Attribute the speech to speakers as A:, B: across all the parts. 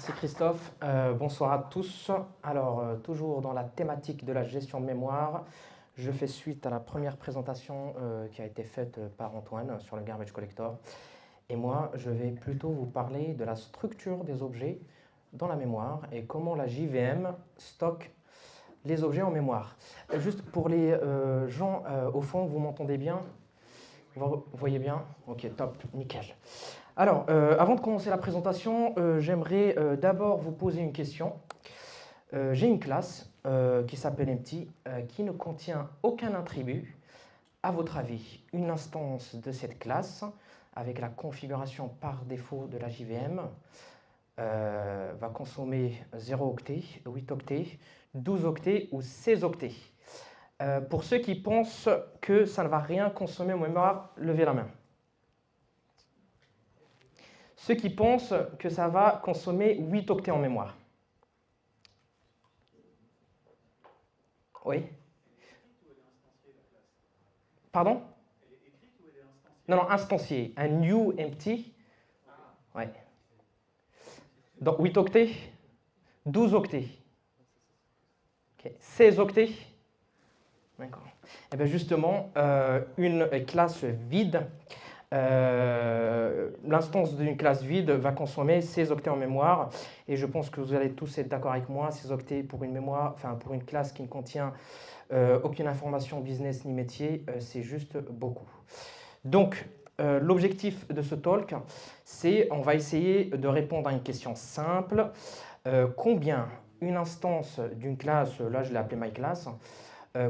A: Merci Christophe. Bonsoir à tous. Alors, toujours dans la thématique de la gestion de mémoire, je fais suite à la première présentation qui a été faite par Antoine sur le Garbage Collector. Et moi, je vais plutôt vous parler de la structure des objets dans la mémoire et comment la JVM stocke les objets en mémoire. Juste pour les gens au fond, vous m'entendez bien? Vous voyez bien? Ok, top, nickel. Alors, avant de commencer la présentation, j'aimerais d'abord vous poser une question. J'ai une classe qui s'appelle Empty, qui ne contient aucun attribut. À votre avis, une instance de cette classe, avec la configuration par défaut de la JVM, va consommer 0 octets, 8 octets, 12 octets ou 16 octets. Pour ceux qui pensent que ça ne va rien consommer en mémoire, levez la main. Ceux qui pensent que ça va consommer 8 octets en mémoire. Oui. Pardon? Non, non, instanciée. Un new empty. Ouais. Donc 8 octets, 12 octets. Okay. 16 octets. D'accord. Et bien justement, une classe vide, l'instance d'une classe vide va consommer 16 octets en mémoire. Et je pense que vous allez tous être d'accord avec moi, 16 octets pour une mémoire, enfin pour une classe qui ne contient aucune information business ni métier, c'est juste beaucoup. Donc, l'objectif de ce talk, c'est on va essayer de répondre à une question simple. Combien une instance d'une classe, là je l'ai appelée myClass,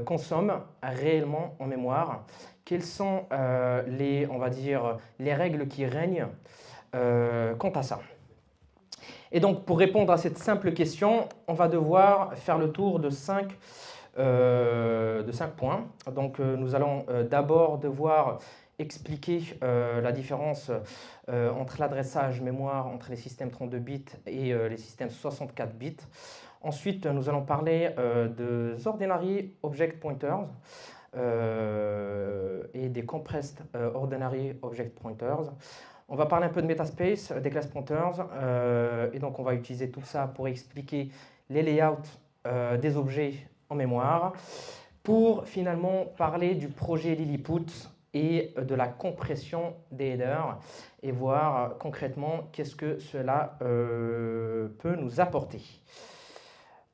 A: consomme réellement en mémoire? Quelles sont on va dire, les règles qui règnent quant à ça? Et donc, pour répondre à cette simple question, on va devoir faire le tour de 5 points. Donc, nous allons d'abord devoir expliquer la différence entre l'adressage mémoire entre les systèmes 32 bits et les systèmes 64 bits. Ensuite, nous allons parler des ordinary object pointers et des compressed ordinary object pointers. On va parler un peu de metaspace, des class pointers, et donc on va utiliser tout ça pour expliquer les layouts des objets en mémoire, pour finalement parler du projet Lilliput et de la compression des headers et voir concrètement qu'est-ce que cela peut nous apporter.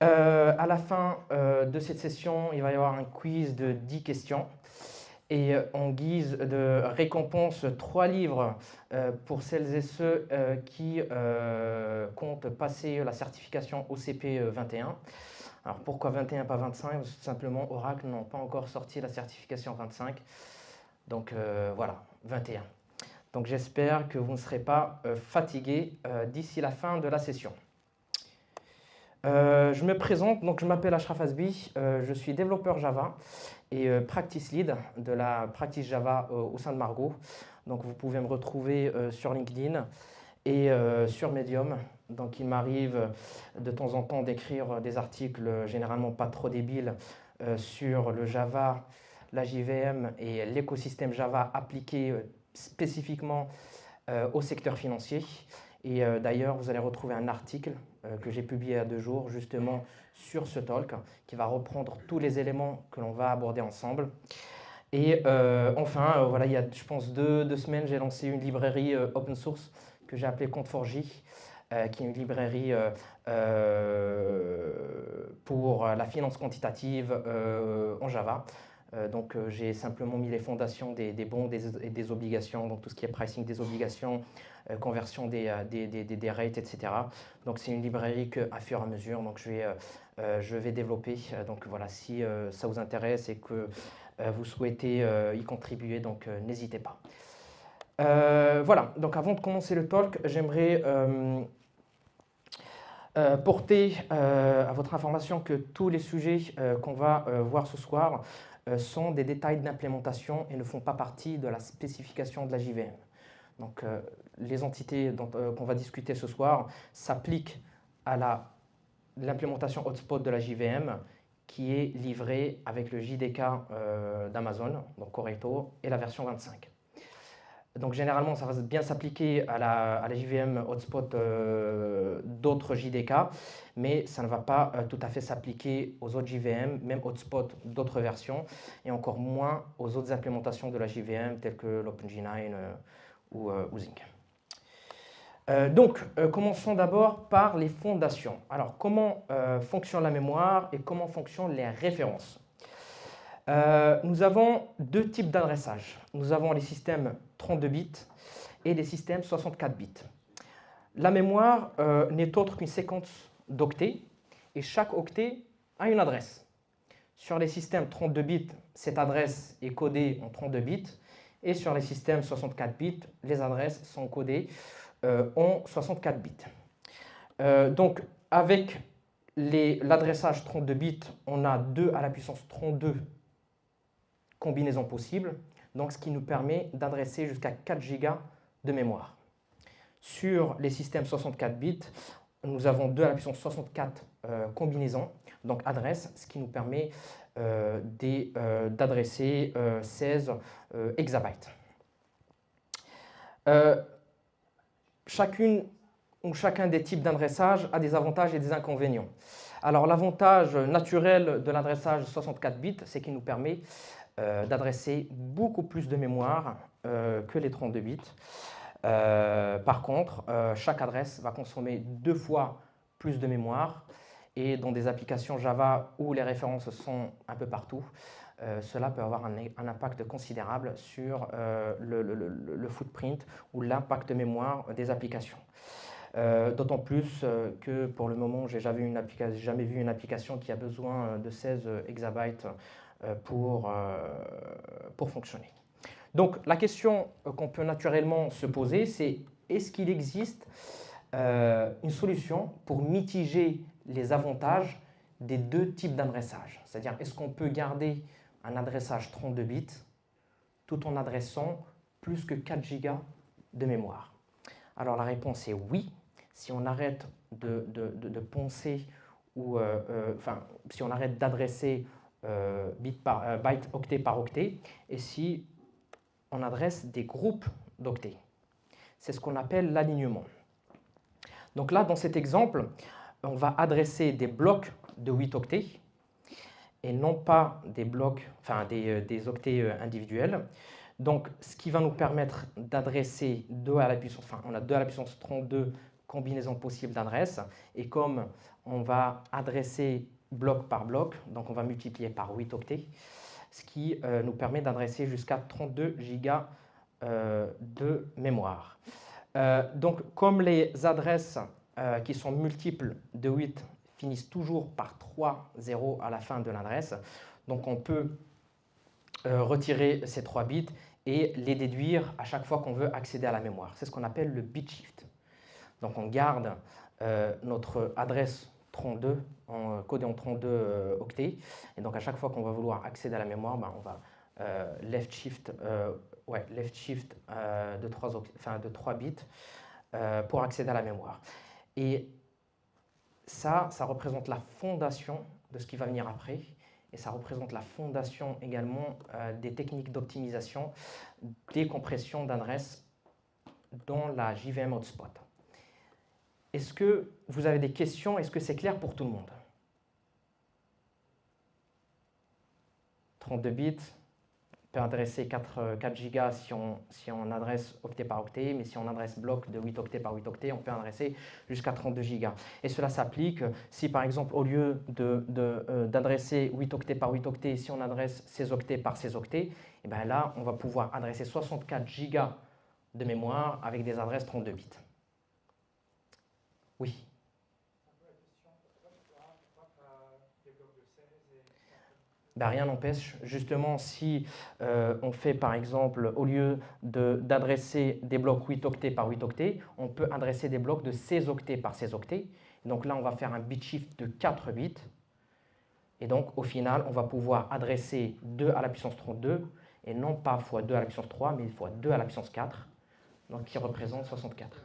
A: À la fin de cette session, il va y avoir un quiz de 10 questions. Et en guise de récompense, 3 livres pour celles et ceux qui comptent passer la certification OCP 21. Alors pourquoi 21 pas 25? Parce que tout simplement Oracle n'ont pas encore sorti la certification 25. Donc voilà, 21. Donc j'espère que vous ne serez pas fatigués d'ici la fin de la session. Je me présente, donc je m'appelle Ashraf Hasbi, je suis développeur Java et practice lead de la practice Java au sein de Margot. Donc vous pouvez me retrouver sur LinkedIn et sur Medium. Donc il m'arrive de temps en temps d'écrire des articles généralement pas trop débiles sur le Java, la JVM et l'écosystème Java appliqué spécifiquement au secteur financier. Et d'ailleurs, vous allez retrouver un article que j'ai publié il y a 2 jours, justement sur ce talk, qui va reprendre tous les éléments que l'on va aborder ensemble. Et enfin, voilà, il y a, je pense, 2 semaines, j'ai lancé une librairie open source que j'ai appelée Code4J, qui est une librairie pour la finance quantitative en Java. Donc j'ai simplement mis les fondations des bons et des obligations, donc tout ce qui est pricing des obligations, conversion des rates, etc. Donc c'est une librairie qu'à fur et à mesure, donc je vais développer. Donc voilà, si ça vous intéresse et que vous souhaitez y contribuer, donc n'hésitez pas. Voilà, donc avant de commencer le talk, j'aimerais porter à votre information que tous les sujets qu'on va voir ce soir sont des détails d'implémentation et ne font pas partie de la spécification de la JVM. Donc les entités qu'on va discuter ce soir s'appliquent à l'implémentation hotspot de la JVM qui est livrée avec le JDK d'Amazon, donc Correcto, et la version 25. Donc généralement, ça va bien s'appliquer à la JVM hotspot d'autres JDK, mais ça ne va pas tout à fait s'appliquer aux autres JVM, même hotspot d'autres versions, et encore moins aux autres implémentations de la JVM telles que l'OpenG9 ou Zinc. Commençons d'abord par les fondations. Alors, comment fonctionne la mémoire et comment fonctionnent les références? Nous avons deux types d'adressage. Nous avons les systèmes 32 bits et les systèmes 64 bits. La mémoire n'est autre qu'une séquence d'octets et chaque octet a une adresse. Sur les systèmes 32 bits, cette adresse est codée en 32 bits et sur les systèmes 64 bits, les adresses sont codées en 64 bits. Donc, avec l'adressage 32 bits, on a 2 à la puissance 32 combinaisons possibles, donc ce qui nous permet d'adresser jusqu'à 4 Go de mémoire. Sur les systèmes 64 bits, nous avons 2 à la puissance 64 combinaisons, donc adresses, ce qui nous permet d'adresser 16 hexabytes. Chacun des types d'adressage a des avantages et des inconvénients. Alors l'avantage naturel de l'adressage 64 bits, c'est qu'il nous permet d'adresser beaucoup plus de mémoire que les 32 bits. Par contre, chaque adresse va consommer 2 fois plus de mémoire et dans des applications Java où les références sont un peu partout, cela peut avoir un impact considérable sur le footprint ou l'impact mémoire des applications. D'autant plus que pour le moment, je n'ai jamais vu une application qui a besoin de 16 hexabytes pour fonctionner. Donc la question qu'on peut naturellement se poser, c'est est-ce qu'il existe une solution pour mitiger les avantages des deux types d'adressage? C'est-à-dire, est-ce qu'on peut garder un adressage 32 bits tout en adressant plus que 4 Go de mémoire? Alors la réponse est oui, si on arrête de penser ou si on arrête d'adresser byte octet par octet et si on adresse des groupes d'octets. C'est ce qu'on appelle l'alignement. Donc là, dans cet exemple, on va adresser des blocs de 8 octets et non pas des blocs, des octets individuels. Donc, ce qui va nous permettre d'adresser 2 à la puissance, on a 2 à la puissance 32 combinaisons possibles d'adresses. Et comme on va adresser bloc par bloc, donc on va multiplier par 8 octets, ce qui nous permet d'adresser jusqu'à 32 Go de mémoire. Donc, comme les adresses qui sont multiples de 8 finissent toujours par 3 zéros à la fin de l'adresse, donc on peut retirer ces 3 bits et les déduire à chaque fois qu'on veut accéder à la mémoire. C'est ce qu'on appelle le bit shift. Donc on garde notre adresse 32 codée en 32 octets, et donc à chaque fois qu'on va vouloir accéder à la mémoire, on va left shift de 3 bits pour accéder à la mémoire. Et ça représente la fondation de ce qui va venir après. Et ça représente la fondation également des techniques d'optimisation des compressions d'adresses dans la JVM Hotspot. Est-ce que vous avez des questions? Est-ce que c'est clair pour tout le monde? 32 bits, on peut adresser 4 Go si on adresse octet par octet, mais si on adresse bloc de 8 octets par 8 octets, on peut adresser jusqu'à 32 Go. Et cela s'applique si, par exemple, au lieu d'adresser 8 octets par 8 octets, si on adresse 16 octets par 16 octets, et bien là, on va pouvoir adresser 64 Go de mémoire avec des adresses 32 bits. Oui. Ben, rien n'empêche, justement, si on fait par exemple, au lieu d'adresser des blocs 8 octets par 8 octets, on peut adresser des blocs de 16 octets par 16 octets. Donc là, on va faire un bit shift de 4 bits. Et donc, au final, on va pouvoir adresser 2 à la puissance 32, et non pas fois 2 à la puissance 3, mais fois 2 à la puissance 4, donc qui représente 64.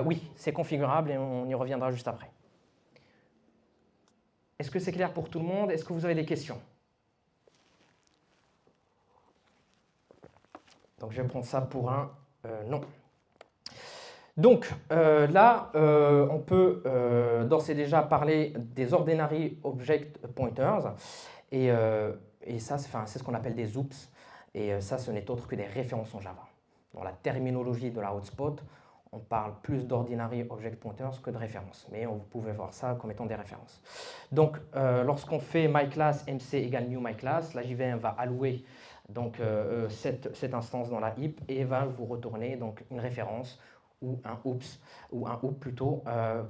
A: Oui, c'est configurable et on y reviendra juste après. Est-ce que c'est clair pour tout le monde? Est-ce que vous avez des questions? Donc je vais prendre ça pour un non. Donc là, on peut d'ores et déjà parler des Ordinary Object Pointers. Et ça, c'est ce qu'on appelle des OOPS. Et ça, ce n'est autre que des références en Java. Dans la terminologie de la hotspot, on parle plus d'ordinary object pointers que de références. Mais vous pouvez voir ça comme étant des références. Donc, lorsqu'on fait myClass mc égale new myClass, la JVM va allouer donc, cette instance dans la heap et va vous retourner donc, une référence ou un OOPS, ou un OOP plutôt,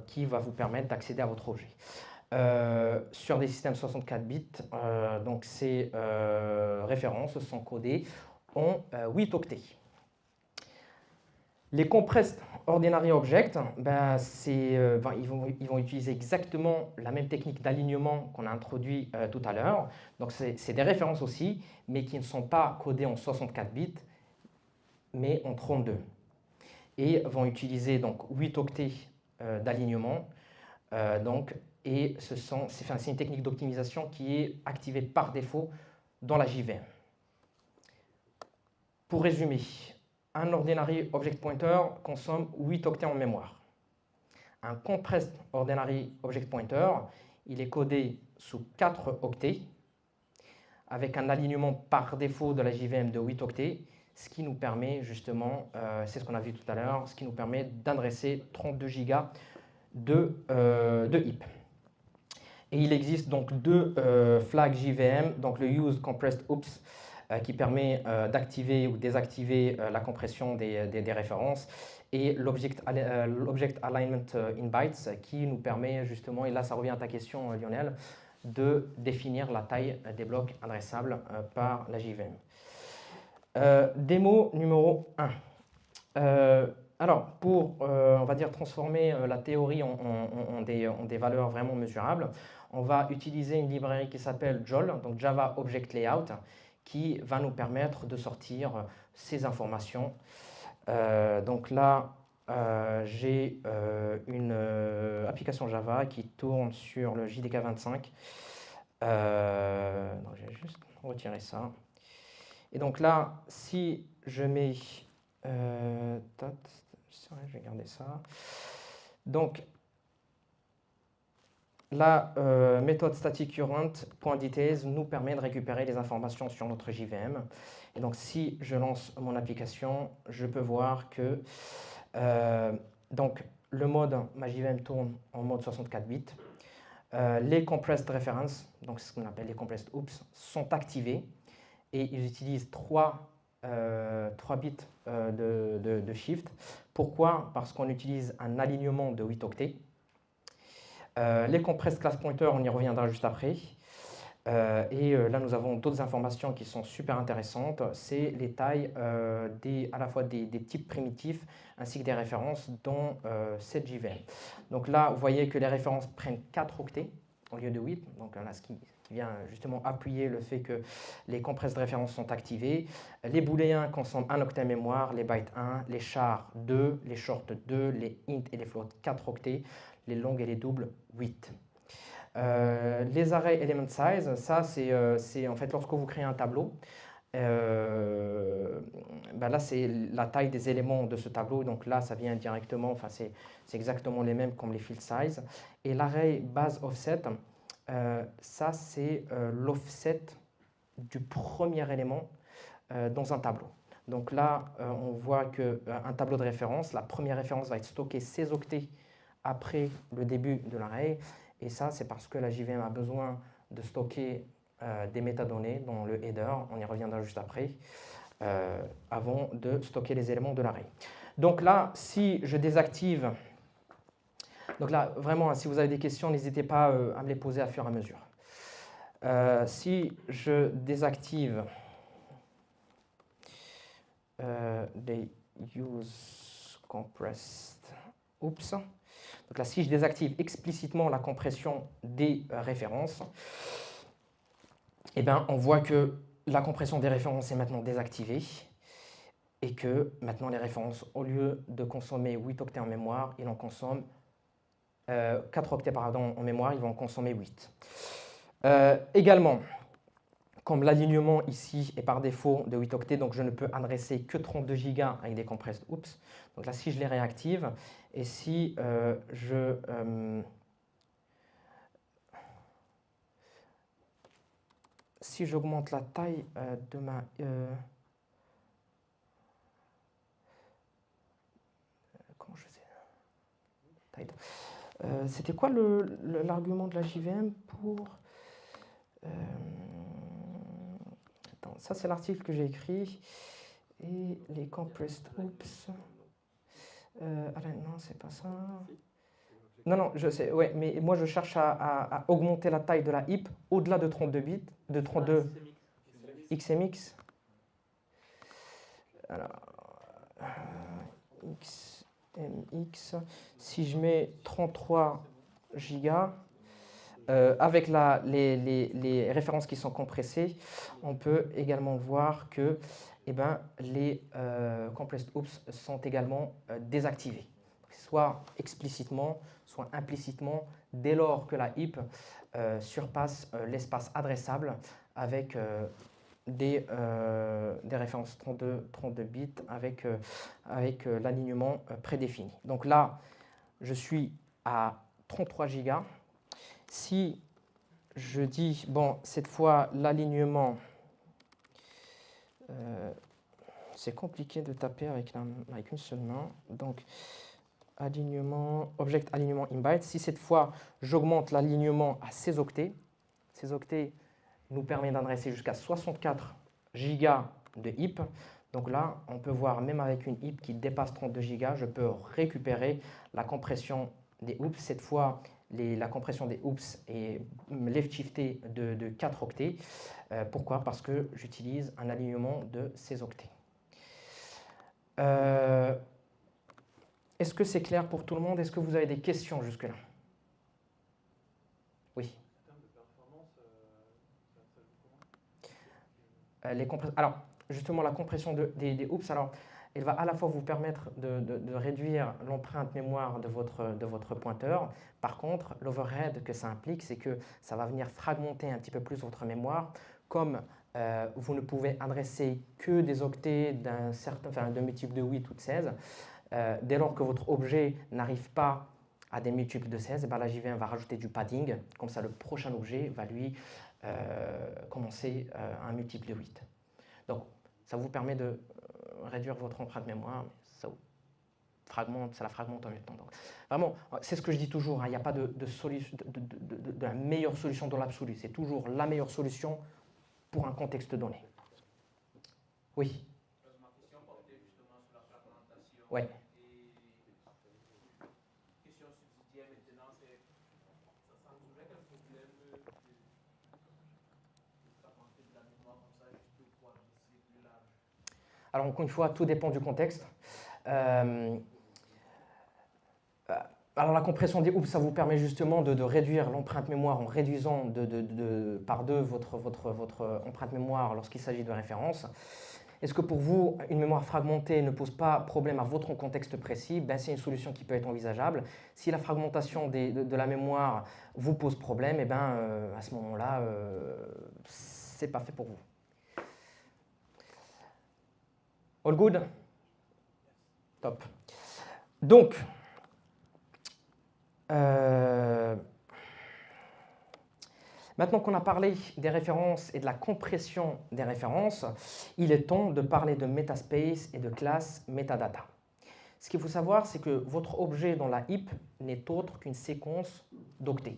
A: qui va vous permettre d'accéder à votre objet. Sur des systèmes 64 bits, donc ces références sont codées en 8 octets. Les compressed ordinary objects, ben, ils vont utiliser exactement la même technique d'alignement qu'on a introduit tout à l'heure. Donc c'est des références aussi, mais qui ne sont pas codées en 64 bits, mais en 32. Et vont utiliser donc 8 octets d'alignement. Et c'est une technique d'optimisation qui est activée par défaut dans la JVM. Pour résumer, un ordinary object pointer consomme 8 octets en mémoire. Un compressed ordinary object pointer, il est codé sous 4 octets avec un alignement par défaut de la JVM de 8 octets, ce qui nous permet justement, c'est ce qu'on a vu tout à l'heure, ce qui nous permet d'adresser 32 gigas de heap. Et il existe donc deux flags JVM, donc le use compressed oops qui permet d'activer ou désactiver la compression des références, et l'object alignment in bytes qui nous permet justement, et là ça revient à ta question Lionel, de définir la taille des blocs adressables par la JVM. Démo numéro 1. Alors, pour, on va dire, transformer la théorie en des valeurs vraiment mesurables, on va utiliser une librairie qui s'appelle JOL, donc Java Object Layout, qui va nous permettre de sortir ces informations. Donc là, j'ai une application Java qui tourne sur le JDK 25. Donc je vais juste retirer ça. Et donc là, si je mets... je vais garder ça. Donc, la méthode static current.details nous permet de récupérer les informations sur notre JVM. Et donc, si je lance mon application, je peux voir que donc, le mode, ma JVM tourne en mode 64 bits. Les compressed reference, donc ce qu'on appelle les compressed oops, sont activés et ils utilisent 3 bits de shift. Pourquoi? Parce qu'on utilise un alignement de 8 octets. Les compressed class pointers, on y reviendra juste après. Là, nous avons d'autres informations qui sont super intéressantes. C'est les tailles à la fois des types primitifs ainsi que des références dans cette JVM. Donc là, vous voyez que les références prennent 4 octets au lieu de 8. Donc là, ce qui vient justement appuyer le fait que les compresses de référence sont activées. Les booléens consomment 1 octet mémoire, les bytes 1, les chars 2, les shorts 2, les int et les floats 4 octets, les longues et les doubles 8. Les arrays element size, ça c'est en fait lorsque vous créez un tableau, là c'est la taille des éléments de ce tableau, donc là ça vient directement, enfin c'est exactement les mêmes comme les field size. Et l'array base offset, ça c'est l'offset du premier élément dans un tableau. Donc là on voit qu'un tableau de référence, la première référence va être stockée 16 octets après le début de l'array. Et ça, c'est parce que la JVM a besoin de stocker des métadonnées dans le header, on y reviendra juste après, avant de stocker les éléments de l'array. Donc là, si je désactive, donc là, vraiment, si vous avez des questions, n'hésitez pas à me les poser à fur et à mesure. Si je désactive les use compressed, oups. Donc là, si je désactive explicitement la compression des références, eh bien, on voit que la compression des références est maintenant désactivée et que maintenant les références, au lieu de consommer 8 octets en mémoire, ils en consomment 4 octets en mémoire, ils vont en consommer 8. Également, comme l'alignement ici est par défaut de 8 octets, donc je ne peux adresser que 32 Go avec des compressed oops. Donc là, si je les réactive, et si si j'augmente la taille de ma... comment je faisais c'était quoi l'argument de la JVM pour... attends, ça c'est l'article que j'ai écrit. Et les compressed oops... non, c'est pas ça. Non, non, je sais, ouais, mais moi je cherche à augmenter la taille de la HIP au-delà de 32 bits, de 32 XMX. Alors, XMX, si je mets 33 gigas, avec les références qui sont compressées, on peut également voir que les compressed oops sont également désactivés, soit explicitement, soit implicitement, dès lors que la HIP surpasse l'espace adressable avec des références 32 bits avec l'alignement prédéfini. Donc là, je suis à 33 gigas. Si je dis, bon, cette fois, l'alignement, c'est compliqué de taper avec une seule main. Donc, alignement, object alignement in bytes. Si cette fois, j'augmente l'alignement à 16 octets, ces octets nous permet d'adresser jusqu'à 64 gigas de HIP. Donc là, on peut voir, même avec une HIP qui dépasse 32 gigas, je peux récupérer la compression des oops. Cette fois, la compression des oops est left shiftée de 4 octets. Pourquoi? Parce que j'utilise un alignement de 16 octets. Est-ce que c'est clair pour tout le monde? Est-ce que vous avez des questions jusque-là? Oui. Alors, justement, la compression des oops, alors, elle va à la fois vous permettre de réduire l'empreinte mémoire de votre pointeur. Par contre, l'overhead que ça implique, c'est que ça va venir fragmenter un petit peu plus votre mémoire. Comme vous ne pouvez adresser que des octets de multiples de 8 ou de 16, dès lors que votre objet n'arrive pas à des multiples de 16, la JVM va rajouter du padding. Comme ça, le prochain objet va lui commencer un multiple de 8. Donc, ça vous permet de réduire votre empreinte mémoire, ça la fragmente en même temps. Donc, vraiment, c'est ce que je dis toujours, hein, il n'y a pas de la meilleure solution dans l'absolu. C'est toujours la meilleure solution pour un contexte donné. Oui.
B: Ma question portait justement sur la fragmentation.
A: Ouais.
B: Question subsidiaire maintenant, ça semble quel problème de fragmenter de la mémoire comme ça, juste pour pouvoir laisser plus large.
A: Alors encore une fois, tout dépend du contexte. Alors la compression des oops, ça vous permet justement de réduire l'empreinte mémoire en réduisant par 2 votre empreinte mémoire lorsqu'il s'agit de référence. Est-ce que pour vous, une mémoire fragmentée ne pose pas problème à votre contexte précis? C'est une solution qui peut être envisageable. Si la fragmentation de la mémoire vous pose problème, à ce moment-là, ce n'est pas fait pour vous. All good? Top. Donc, maintenant qu'on a parlé des références et de la compression des références, il est temps de parler de metaspace et de classe metadata. Ce qu'il faut savoir, c'est que votre objet dans la HIP n'est autre qu'une séquence d'octets.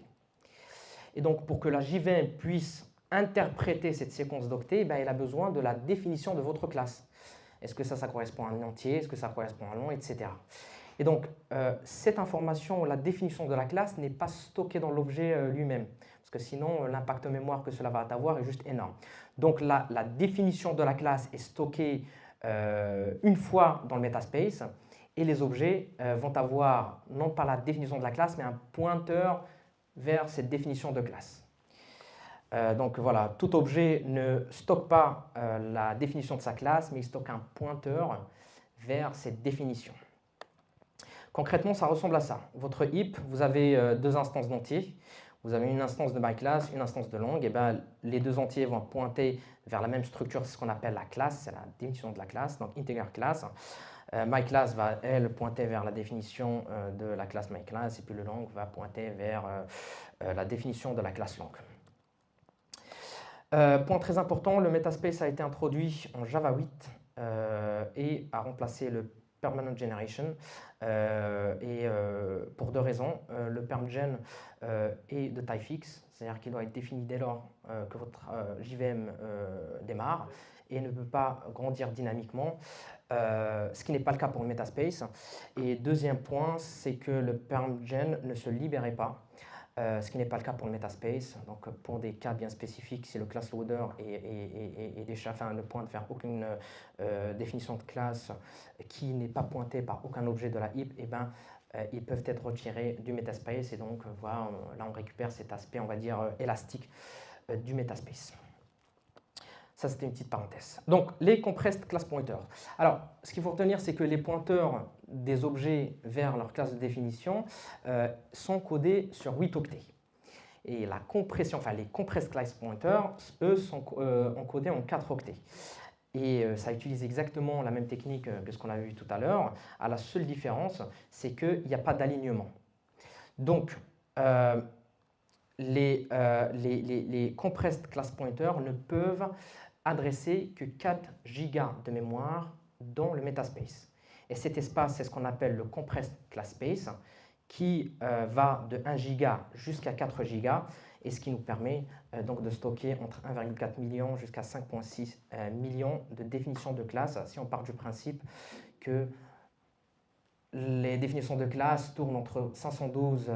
A: Et donc, pour que la JVM puisse interpréter cette séquence d'octets, elle a besoin de la définition de votre classe. Est-ce que ça correspond à un entier? Est-ce que ça correspond à un long, etc. Et donc, cette information, la définition de la classe, n'est pas stockée dans l'objet lui-même. Parce que sinon, l'impact mémoire que cela va avoir est juste énorme. Donc, la définition de la classe est stockée une fois dans le metaspace. Et les objets vont avoir, non pas la définition de la classe, mais un pointeur vers cette définition de classe. Donc voilà, tout objet ne stocke pas la définition de sa classe, mais il stocke un pointeur vers cette définition. Concrètement, ça ressemble à ça. Votre HIP, vous avez 2 instances d'entiers. vous avez une instance de myClass, une instance de long, et ben, les deux entiers vont pointer vers la même structure, c'est ce qu'on appelle la classe, c'est la définition de la classe, donc integer class. MyClass va, elle, pointer vers la définition de la classe MyClass, et puis le long va pointer vers la définition de la classe long. Point très important, le metaspace a été introduit en Java 8 et a remplacé le permanent generation pour deux raisons. Le permgen est de taille fixe, c'est-à-dire qu'il doit être défini dès lors que votre JVM démarre et ne peut pas grandir dynamiquement, ce qui n'est pas le cas pour le metaspace. Et deuxième point, c'est que le permgen ne se libérait pas. Ce qui n'est pas le cas pour le metaspace. Donc, pour des cas bien spécifiques, si le class loader est déjà, enfin, ne pointe vers aucune définition de classe qui n'est pas pointée par aucun objet de la heap, eh ben, ils peuvent être retirés du metaspace. Et donc, voilà, là, on récupère cet aspect, on va dire, élastique du metaspace. Ça, c'était une petite parenthèse. Donc, les compressed class pointers. Alors, ce qu'il faut retenir, c'est que les pointeurs des objets vers leur classe de définition sont codés sur 8 octets. Et la compression, enfin les compressed class pointers, eux, sont encodés en 4 octets. Et ça utilise exactement la même technique que ce qu'on avait vu tout à l'heure. À la seule différence, c'est qu'il n'y a pas d'alignement. Donc, les compressed class pointers ne peuvent adresser que 4 gigas de mémoire dans le metaspace. Et cet espace, c'est ce qu'on appelle le compressed class space, qui va de 1 giga jusqu'à 4 gigas, et ce qui nous permet donc de stocker entre 1,4 million jusqu'à 5,6 millions de définitions de classe, si on part du principe que les définitions de classe tournent entre 512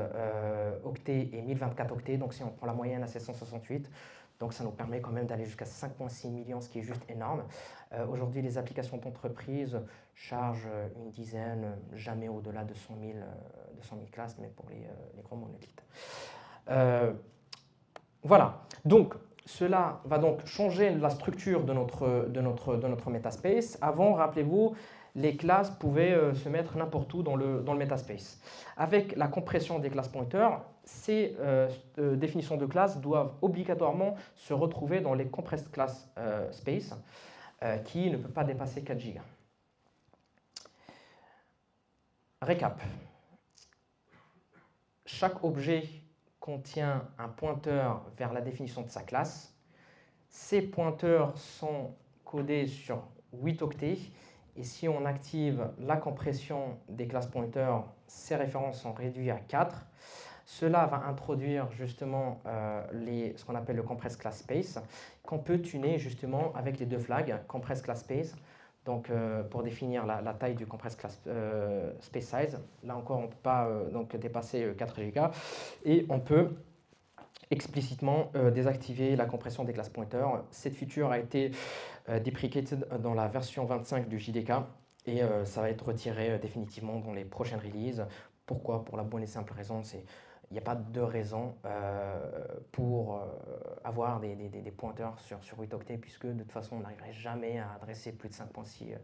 A: octets et 1024 octets, donc si on prend la moyenne à 768, donc ça nous permet quand même d'aller jusqu'à 5,6 millions, ce qui est juste énorme. Aujourd'hui, les applications d'entreprise chargent une dizaine, jamais au-delà de 100 000 classes, mais pour les gros monolithes. Voilà, donc cela va donc changer la structure de notre metaspace. Avant, rappelez-vous, les classes pouvaient se mettre n'importe où dans le metaspace. Avec la compression des class pointers, ces définitions de classes doivent obligatoirement se retrouver dans les compressed class space, qui ne peut pas dépasser 4 gigas. Récap. Chaque objet contient un pointeur vers la définition de sa classe. Ces pointeurs sont codés sur 8 octets. Et si on active la compression des class pointers, ces références sont réduites à 4. Cela va introduire justement ce qu'on appelle le compressed class space, qu'on peut tuner justement avec les deux flags, compressed class space, donc pour définir la taille du compressed class space size. Là encore, on ne peut pas donc dépasser 4 Go. Et on peut explicitement désactiver la compression des class pointers. Cette feature a été deprecated dans la version 25 du JDK et ça va être retiré définitivement dans les prochaines releases. Pourquoi? Pour la bonne et simple raison, il n'y a pas de raison pour avoir des pointeurs sur 8 octets, puisque de toute façon on n'arriverait jamais à adresser plus de 5.6,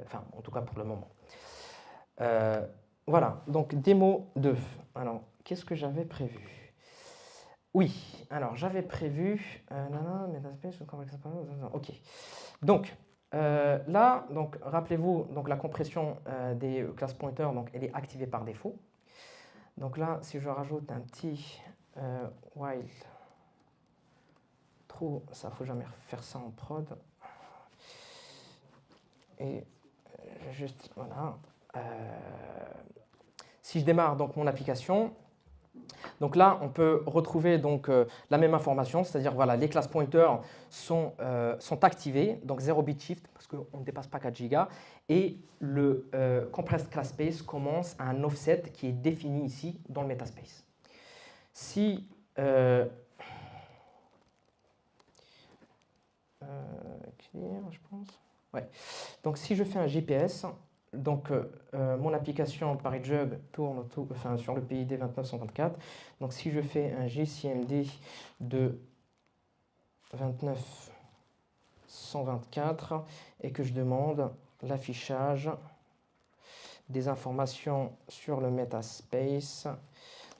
A: enfin en tout cas pour le moment. Voilà, donc démo 2. Alors, qu'est-ce que j'avais prévu? Oui, alors j'avais prévu. Ok. Donc là, donc rappelez-vous, donc la compression des class pointers, donc elle est activée par défaut. Donc là, si je rajoute un petit while true, ça faut jamais faire ça en prod. Et juste voilà. Si je démarre donc mon application. Donc là, on peut retrouver donc, la même information, c'est-à-dire voilà, les class pointers sont activés, donc 0 bit shift parce qu'on ne dépasse pas 4 gigas, et le compressed class space commence à un offset qui est défini ici dans le metaspace. Si clear, je pense. Ouais. Donc si je fais un GPS, donc mon application ParisJug tourne sur le PID 29124. Donc si je fais un GCMD de 29124 et que je demande l'affichage des informations sur le metaspace,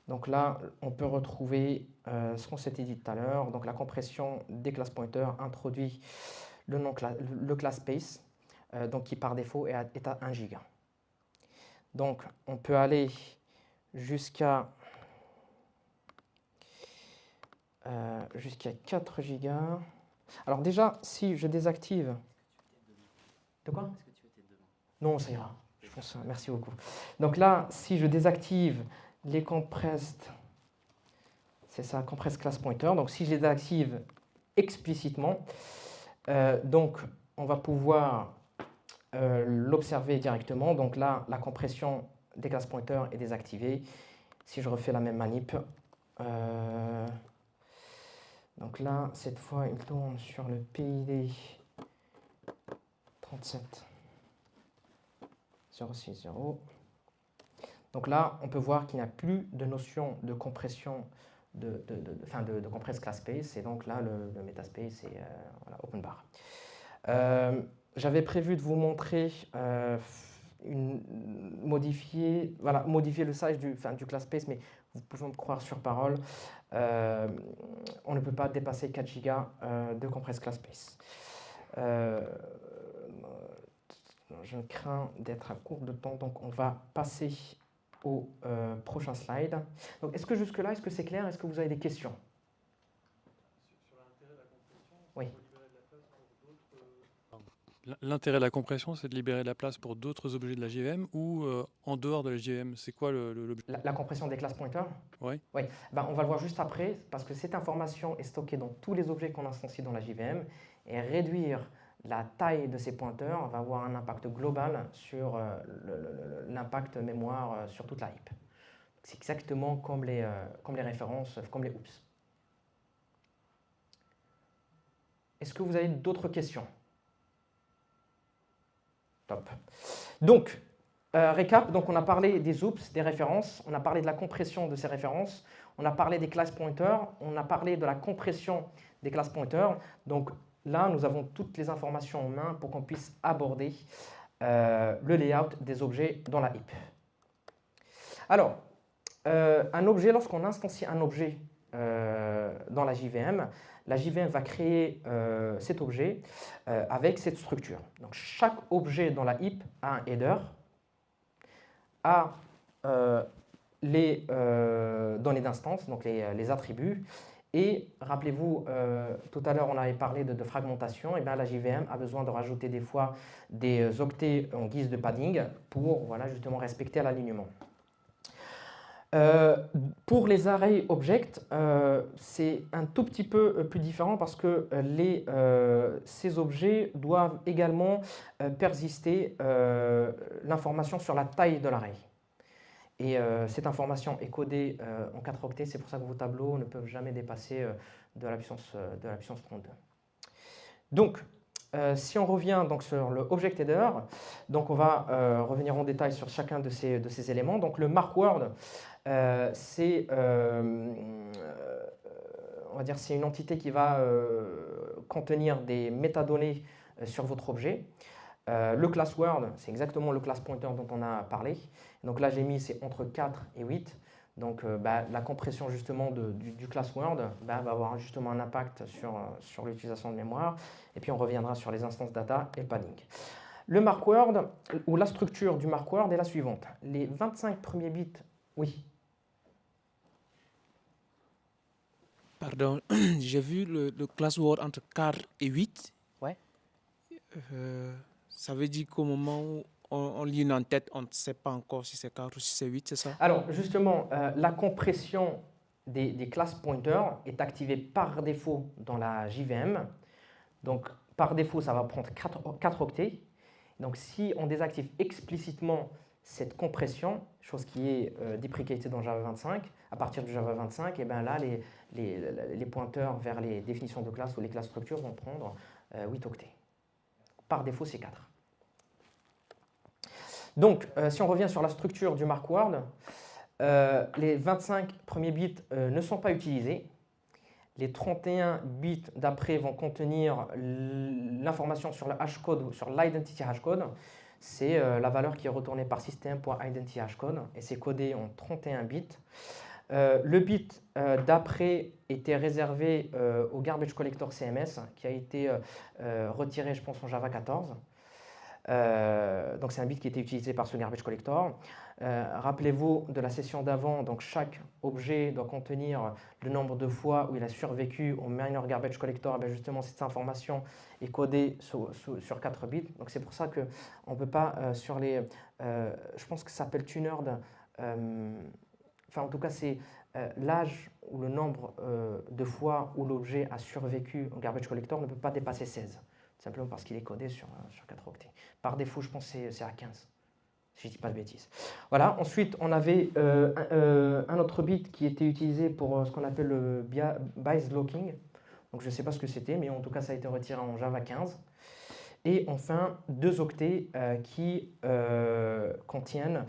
A: Donc là, on peut retrouver ce qu'on s'était dit tout à l'heure. Donc la compression des class pointers introduit le class space, donc qui par défaut est à 1 giga. Donc on peut aller jusqu'à 4 gigas. Alors déjà, si je désactive... De quoi? Non, ça ira. Je pense, merci beaucoup. Donc là, si je désactive les compressed, c'est ça, compressed class pointer. Donc si je les active explicitement, donc on va pouvoir l'observer directement. Donc là, la compression des class pointers est désactivée. Si je refais la même manip, donc là, cette fois, il tourne sur le PID 37.060. Donc là, on peut voir qu'il n'y a plus de notion de compression de compress class space. Et donc là, le metaspace est voilà, open bar. J'avais prévu de vous montrer modifier le size du class space, mais vous pouvez me croire sur parole, on ne peut pas dépasser 4 Go de compress class space. Je crains d'être à court de temps, donc on va passer au prochain slide. Donc, est-ce que jusque-là, est-ce que c'est clair? Est-ce que vous avez des questions?
B: Sur l'intérêt de la compression,
A: oui.
C: L'intérêt de la compression, c'est de libérer de la place pour d'autres objets de la JVM ou en dehors de la JVM? C'est quoi l'objet?
A: La compression des class pointers?
C: Oui.
A: Oui. Ben, on va le voir juste après, parce que cette information est stockée dans tous les objets qu'on instancie dans la JVM, et réduire la taille de ces pointeurs va avoir un impact global sur l'impact mémoire sur toute la heap. C'est exactement comme les références, comme les hoops. Est-ce que vous avez d'autres questions? Top. Donc, récap, donc on a parlé des hoops, des références, on a parlé de la compression de ces références, on a parlé des class pointers, on a parlé de la compression des class pointers. Donc là, nous avons toutes les informations en main pour qu'on puisse aborder le layout des objets dans la heap. Alors, un objet, lorsqu'on instancie un objet dans la JVM va créer cet objet avec cette structure. Donc chaque objet dans la heap a un header, a les données d'instance, donc les attributs. Et rappelez-vous, tout à l'heure on avait parlé de fragmentation, et bien la JVM a besoin de rajouter des fois des octets en guise de padding pour voilà, justement respecter l'alignement. Pour les arrays objects, c'est un tout petit peu plus différent parce que ces objets doivent également persister l'information sur la taille de l'array. Et cette information est codée en 4 octets, c'est pour ça que vos tableaux ne peuvent jamais dépasser de la puissance 32. Donc, si on revient donc sur le object header, donc on va revenir en détail sur chacun de ces éléments. Donc le mark word, c'est on va dire c'est une entité qui va contenir des métadonnées sur votre objet. Le class word, c'est exactement le class pointer dont on a parlé. Donc là j'ai mis c'est entre 4 et 8. Donc la compression justement du class word va avoir justement un impact sur l'utilisation de mémoire. Et puis on reviendra sur les instances data et le padding. Le mark word, ou la structure du mark word est la suivante. Les 25 premiers bits, oui.
D: Pardon, j'ai vu le class word entre 4 et 8.
A: Ouais.
D: Ça veut dire qu'au moment où on lit une en-tête, on ne sait pas encore si c'est 4 ou si c'est 8, c'est ça?
A: Alors, justement, la compression des class pointers est activée par défaut dans la JVM. Donc, par défaut, ça va prendre 4 octets. Donc, si on désactive explicitement cette compression, chose qui est déprecatée dans Java 25, à partir du Java 25, et bien là, les pointeurs vers les définitions de classe ou les classes structures vont prendre 8 octets. Par défaut, c'est 4. Donc, si on revient sur la structure du mark word, les 25 premiers bits ne sont pas utilisés. Les 31 bits d'après vont contenir l'information sur le hashcode, sur l'identity hashcode. C'est la valeur qui est retournée par system.identity hashcode et c'est codé en 31 bits. Le bit d'après était réservé au garbage collector CMS qui a été retiré, je pense, en Java 14. Donc c'est un bit qui était utilisé par ce garbage collector. Rappelez-vous de la session d'avant, donc chaque objet doit contenir le nombre de fois où il a survécu au minor garbage collector. Et justement, cette information est codée sur 4 bits. Donc c'est pour ça qu'on ne peut pas sur les... je pense que ça s'appelle tunerd. Enfin, en tout cas, c'est l'âge ou le nombre de fois où l'objet a survécu au garbage collector ne peut pas dépasser 16. Simplement parce qu'il est codé sur 4 octets. Par défaut, je pense que c'est à 15, si je ne dis pas de bêtises. Voilà. Ensuite, on avait un autre bit qui était utilisé pour ce qu'on appelle le bias locking. Donc, je ne sais pas ce que c'était, mais en tout cas, ça a été retiré en Java 15. Et enfin, 2 octets qui contiennent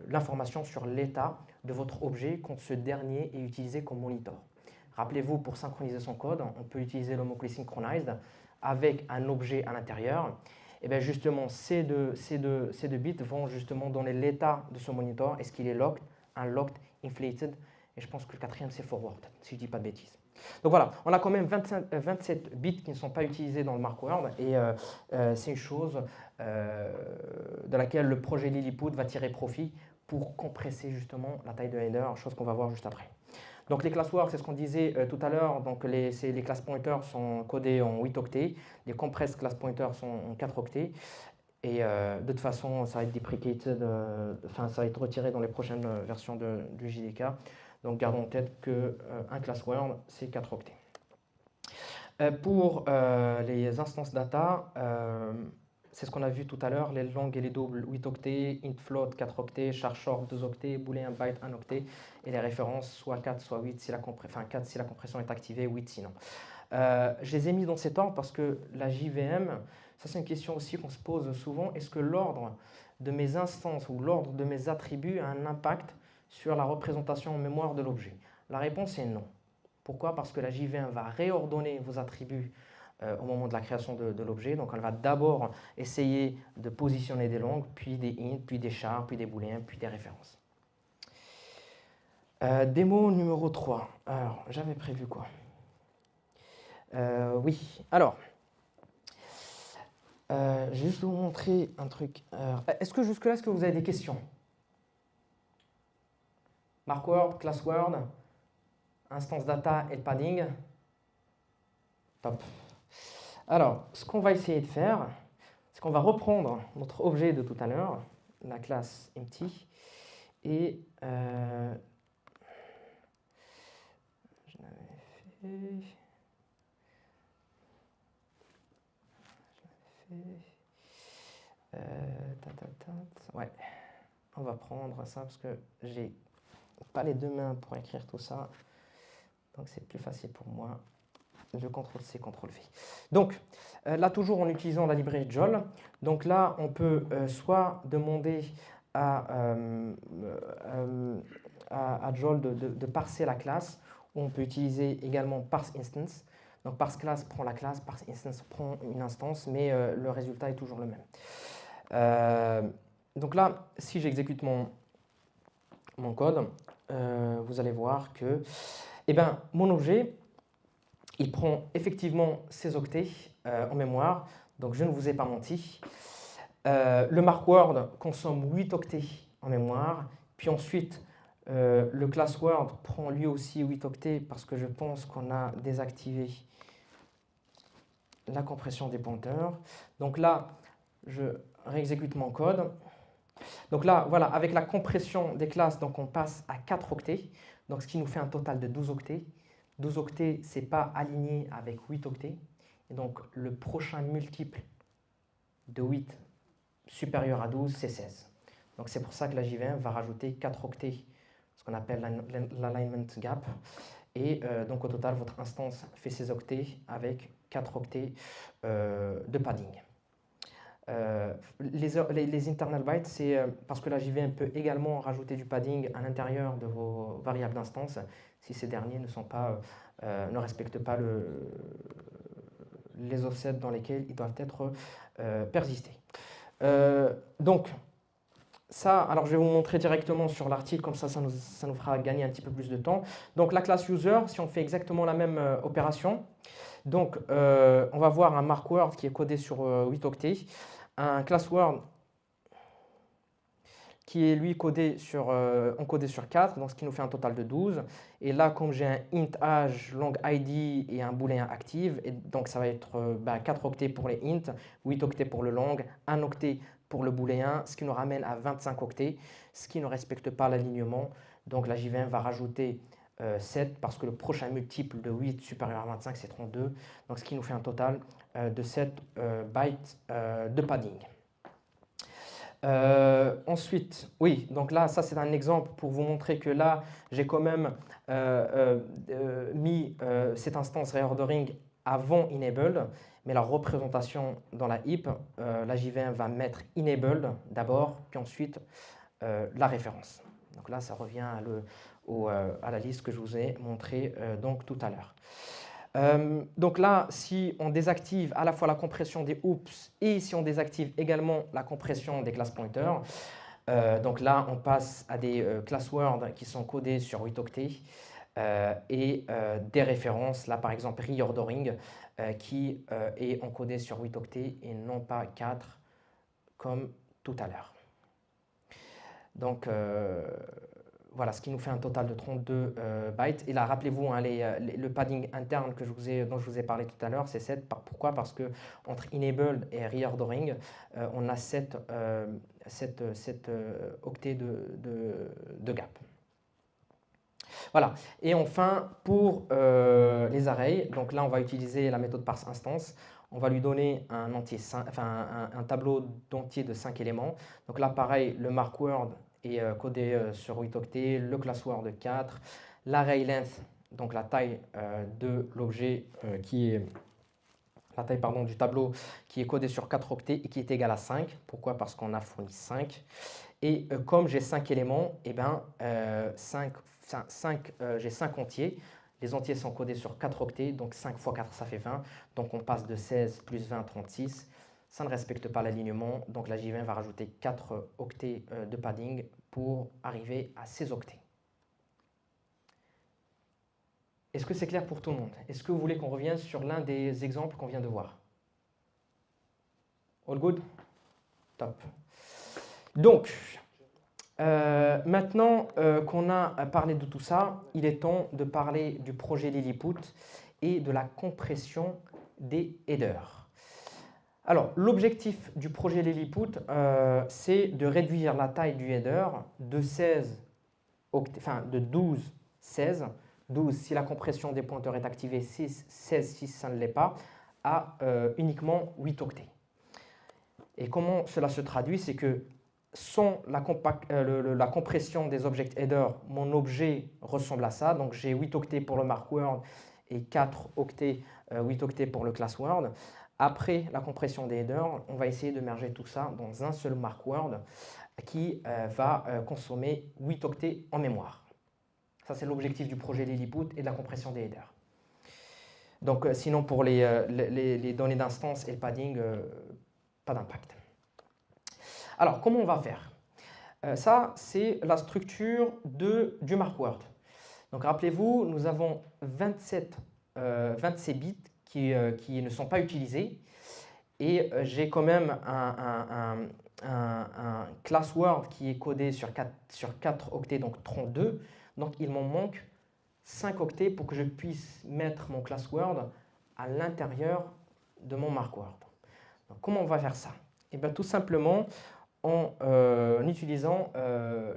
A: l'information sur l'état de votre objet quand ce dernier est utilisé comme monitor. Rappelez-vous, pour synchroniser son code, on peut utiliser le mot-clé synchronized avec un objet à l'intérieur. Et bien justement, ces deux bits vont justement donner l'état de ce monitor. Est-ce qu'il est locked, unlocked, inflated? Et je pense que le quatrième, c'est forward, si je ne dis pas de bêtises. Donc voilà, on a quand même 27 bits qui ne sont pas utilisés dans le Mark Word. Et c'est une chose de laquelle le projet Lilliput va tirer profit pour compresser justement la taille de header, chose qu'on va voir juste après. Donc les classwords, c'est ce qu'on disait tout à l'heure, donc les class pointers sont codés en 8 octets, les compressed class pointers sont en 4 octets, et de toute façon, ça va être deprecated, enfin ça va être retiré dans les prochaines versions du JDK. Donc gardons en tête qu'un classword, c'est 4 octets. Pour les instances data, c'est ce qu'on a vu tout à l'heure, les longues et les doubles 8 octets, int float 4 octets, char short 2 octets, boolean byte 1 octet, et les références soit 4 soit 8 si la, 4 si la compression est activée, 8 sinon. Je les ai mis dans cet ordre parce que la JVM, ça c'est une question aussi qu'on se pose souvent, est-ce que l'ordre de mes instances ou l'ordre de mes attributs a un impact sur la représentation en mémoire de l'objet? La réponse est non. Pourquoi? Parce que la JVM va réordonner vos attributs au moment de la création de l'objet. Donc, elle va d'abord essayer de positionner des longues, puis des int, puis des chars, puis des booléens, puis des références. Démo numéro 3. Alors, j'avais prévu quoi? Oui, alors, je vais juste vous montrer un truc. Est-ce que jusque-là, est-ce que vous avez des questions? Mark Word, Class Word, instance data et le padding. Top. Alors, ce qu'on va essayer de faire, c'est qu'on va reprendre notre objet de tout à l'heure, la classe empty, et je l'avais fait. Ouais, on va prendre ça parce que j'ai pas les deux mains pour écrire tout ça, donc c'est plus facile pour moi. Je CTRL-C, CTRL-V. Donc, là, toujours en utilisant la librairie Joll. Donc là, on peut soit demander à Joll de parser la classe, ou on peut utiliser également parse instance. Donc, parse class prend la classe, parse instance prend une instance, mais le résultat est toujours le même. Donc là, si j'exécute mon code, vous allez voir que mon objet, il prend effectivement 16 octets en mémoire, donc je ne vous ai pas menti. Le Mark Word consomme 8 octets en mémoire, puis ensuite le Class Word prend lui aussi 8 octets parce que je pense qu'on a désactivé la compression des pointeurs. Donc là, je réexécute mon code. Donc là, voilà, avec la compression des classes, donc on passe à 4 octets, donc ce qui nous fait un total de 12 octets. 12 octets, ce n'est pas aligné avec 8 octets. Et donc, le prochain multiple de 8 supérieur à 12, c'est 16. Donc, c'est pour ça que la JVM va rajouter 4 octets, ce qu'on appelle l'alignment gap. Et donc, au total, votre instance fait 16 octets avec 4 octets de padding. Les internal bytes, c'est parce que la JVM peut également rajouter du padding à l'intérieur de vos variables d'instance si ces derniers ne respectent pas les offsets dans lesquels ils doivent être persistés. Donc, ça, alors je vais vous montrer directement sur l'article, comme ça nous fera gagner un petit peu plus de temps. Donc la classe user, si on fait exactement la même opération, donc on va voir un mark word qui est codé sur 8 octets, un class word qui est lui encodé sur 4, donc ce qui nous fait un total de 12. Et là, comme j'ai un int age, long id et un booléen active, et donc ça va être 4 octets pour les int, 8 octets pour le long, 1 octet pour le booléen, ce qui nous ramène à 25 octets, ce qui ne respecte pas l'alignement. Donc la JVM va rajouter 7 parce que le prochain multiple de 8 supérieur à 25, c'est 32. Donc ce qui nous fait un total de 7 bytes de padding. Ensuite, oui, donc là, ça c'est un exemple pour vous montrer que là, j'ai quand même mis cette instance reordering avant enable, mais la représentation dans la heap, la JVM va mettre enable d'abord, puis ensuite la référence. Donc là, ça revient à la liste que je vous ai montrée donc tout à l'heure. Donc là, si on désactive à la fois la compression des hoops et si on désactive également la compression des class pointers, donc là, on passe à des class words qui sont codés sur 8 octets et des références, là par exemple reordering, qui est encodé sur 8 octets et non pas 4 comme tout à l'heure. Donc voilà, ce qui nous fait un total de 32 bytes. Et là, rappelez-vous, hein, le padding interne dont je vous ai parlé tout à l'heure, c'est 7. Pourquoi? Parce que entre enabled et reordering, on a 7 octets de gap. Voilà. Et enfin, pour les arrays, donc là, on va utiliser la méthode parse instance. On va lui donner un tableau d'entiers de 5 éléments. Donc là, pareil, le mark word est codé sur 8 octets, le class word 4, l'array length, donc la taille de l'objet la taille du tableau qui est codé sur 4 octets et qui est égal à 5. Pourquoi? Parce qu'on a fourni 5. Et comme j'ai 5 éléments, et j'ai 5 entiers. Les entiers sont codés sur 4 octets, donc 5 fois 4, ça fait 20. Donc on passe de 16 plus 20, 36. Ça ne respecte pas l'alignement, donc la JVM va rajouter 4 octets de padding pour arriver à 16 octets. Est-ce que c'est clair pour tout le monde? Est-ce que vous voulez qu'on revienne sur l'un des exemples qu'on vient de voir? All good? Top. Donc, maintenant qu'on a parlé de tout ça, il est temps de parler du projet Lilliput et de la compression des headers. Alors, l'objectif du projet Lilliput, c'est de réduire la taille du header de 12, 16, 12 si la compression des pointeurs est activée, 16 si ça ne l'est pas, à uniquement 8 octets. Et comment cela se traduit? C'est que sans la compression des object headers, mon objet ressemble à ça. Donc j'ai 8 octets pour le mark word et 4 octets, 8 octets pour le class word. Après la compression des headers, on va essayer de merger tout ça dans un seul mark word qui va consommer 8 octets en mémoire. Ça, c'est l'objectif du projet Lilliput et de la compression des headers. Donc sinon, pour les données d'instance et le padding, pas d'impact. Alors, comment on va faire? Ça, c'est la structure du mark word. Donc, rappelez-vous, nous avons 27 bits qui ne sont pas utilisés. Et j'ai quand même un class word qui est codé sur 4 octets, donc 32. Donc, il m'en manque 5 octets pour que je puisse mettre mon class word à l'intérieur de mon mark word. Donc, comment on va faire ça? Et bien, tout simplement en utilisant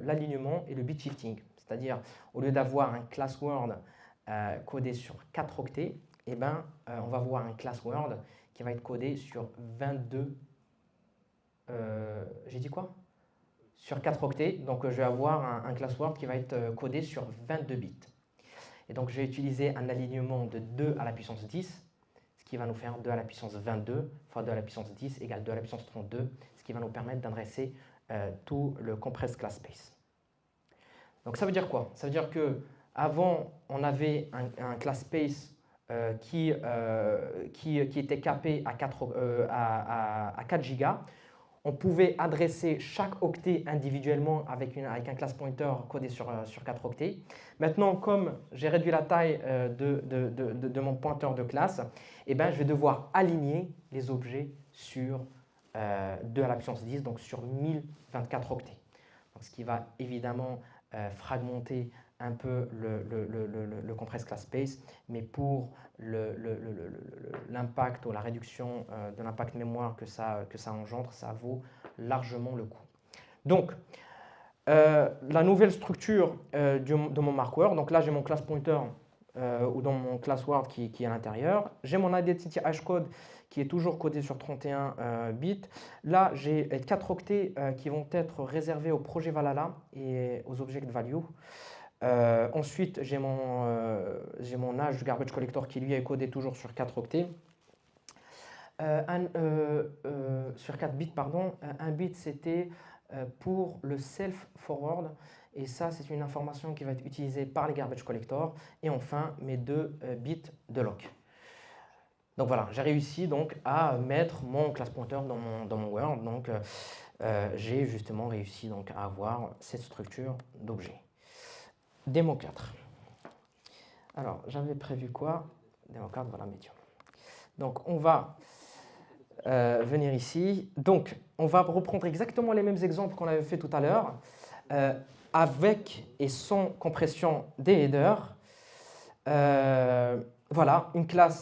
A: l'alignement et le bit shifting. C'est-à-dire, au lieu d'avoir un class word codé sur 4 octets, eh ben, on va voir un class word qui va être codé sur 22. J'ai dit quoi? Sur 4 octets. Donc, je vais avoir un class word qui va être codé sur 22 bits. Et donc, je vais utiliser un alignement de 2 à la puissance 10, ce qui va nous faire 2 à la puissance 22 fois 2 à la puissance 10 égale 2 à la puissance 32, ce qui va nous permettre d'adresser tout le compressed class space. Donc, ça veut dire quoi? Ça veut dire qu'avant, on avait un class space qui était capé à 4 gigas. On pouvait adresser chaque octet individuellement avec un class pointer codé sur 4 octets. Maintenant, comme j'ai réduit la taille de mon pointeur de classe, eh ben, je vais devoir aligner les objets sur 2 à la puissance 10, donc sur 1024 octets. Donc, ce qui va évidemment fragmenter un peu le compress class space, mais pour l'impact ou la réduction de l'impact mémoire que ça engendre, ça vaut largement le coup. Donc, la nouvelle structure de mon marqueur, donc là j'ai mon class pointer ou dans mon class word qui est à l'intérieur. J'ai mon identity hashcode qui est toujours codé sur 31 bits. Là, j'ai 4 octets qui vont être réservés au projet Valhalla et aux object value. Ensuite, j'ai mon hash garbage collector qui lui est codé toujours sur 4 octets. Sur 4 bits, pardon. Un bit, c'était pour le self-forward. Et ça, c'est une information qui va être utilisée par les garbage collectors. Et enfin, mes 2 bits de lock. Donc voilà, j'ai réussi donc à mettre mon class pointer dans mon Word. Donc j'ai justement réussi donc à avoir cette structure d'objet. Démo 4. Alors, j'avais prévu quoi? Démo 4, voilà, medium. Donc, on va venir ici. Donc, on va reprendre exactement les mêmes exemples qu'on avait fait tout à l'heure, avec et sans compression des headers. Voilà,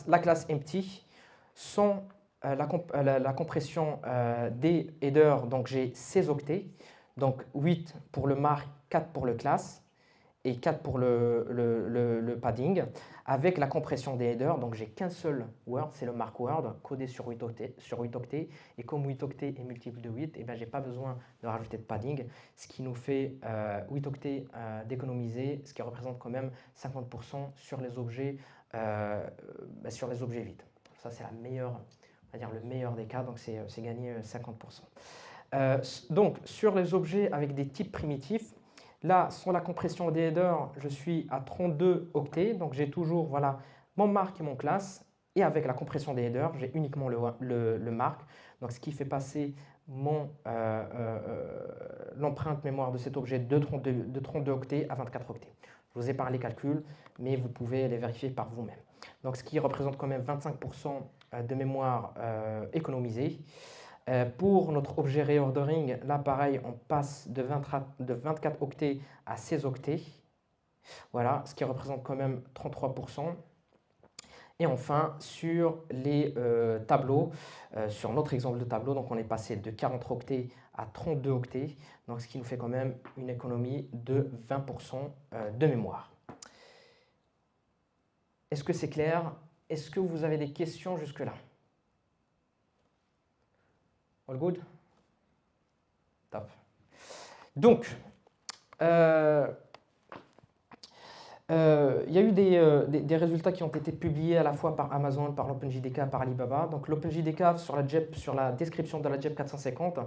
A: la classe empty, sans la compression des headers. Donc, j'ai 16 octets, donc 8 pour le mark, 4 pour le class, et 4 pour le padding, avec la compression des headers. Donc, j'ai qu'un seul word, c'est le mark word, codé sur 8 octets. Et comme 8 octets est multiple de 8, je n'ai pas besoin de rajouter de padding, ce qui nous fait 8 octets d'économiser, ce qui représente quand même 50% sur les objets vides. Ça, c'est le meilleur des cas, donc c'est gagné 50%. Donc, sur les objets avec des types primitifs, là, sans la compression des headers, je suis à 32 octets. Donc, j'ai toujours mon mark et mon class. Et avec la compression des headers, j'ai uniquement le mark. Donc, ce qui fait passer l'empreinte mémoire de cet objet de 32 octets à 24 octets. Je vous ai parlé calcul, mais vous pouvez les vérifier par vous-même. Donc, ce qui représente quand même 25% de mémoire économisée. Pour notre objet reordering, là pareil, on passe de 24 octets à 16 octets. Voilà, ce qui représente quand même 33%. Et enfin, sur les tableaux, sur notre exemple de tableau, donc on est passé de 40 octets à 32 octets, donc ce qui nous fait quand même une économie de 20% de mémoire. Est-ce que c'est clair? Est-ce que vous avez des questions jusque-là? All good? Top. Donc, il y a eu des résultats qui ont été publiés à la fois par Amazon, par l'OpenJDK, par Alibaba. Donc l'OpenJDK, sur la description de la JEP 450,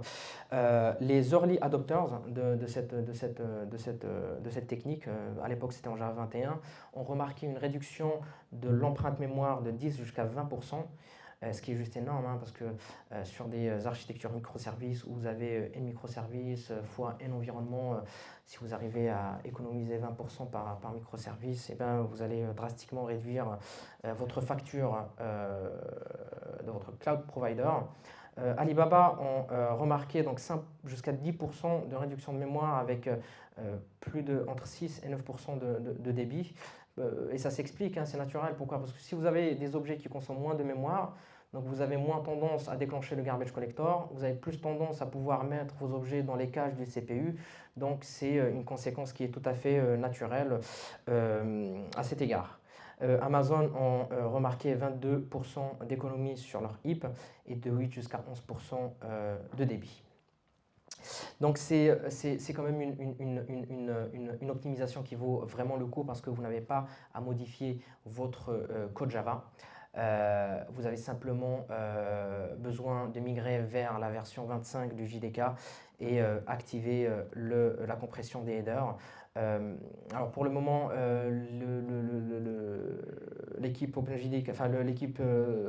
A: les early adopters de cette technique, à l'époque c'était en Java 21, ont remarqué une réduction de l'empreinte mémoire de 10 jusqu'à 20%. Ce qui est juste énorme, parce que sur des architectures microservices où vous avez n microservices fois n environnement, si vous arrivez à économiser 20% par microservice, vous allez drastiquement réduire votre facture de votre cloud provider. Alibaba ont remarqué donc jusqu'à 10% de réduction de mémoire avec plus de entre 6 et 9% de débit. Et ça s'explique, c'est naturel. Pourquoi? Parce que si vous avez des objets qui consomment moins de mémoire, donc vous avez moins tendance à déclencher le garbage collector, vous avez plus tendance à pouvoir mettre vos objets dans les caches du CPU. Donc c'est une conséquence qui est tout à fait naturelle à cet égard. Amazon ont remarqué 22% d'économie sur leur heap et de 8 jusqu'à 11% de débit. Donc c'est quand même une optimisation qui vaut vraiment le coup parce que vous n'avez pas à modifier votre code Java. Vous avez simplement besoin de migrer vers la version 25 du JDK et activer la compression des headers. Alors pour le moment, l'équipe OpenJDK, enfin l'équipe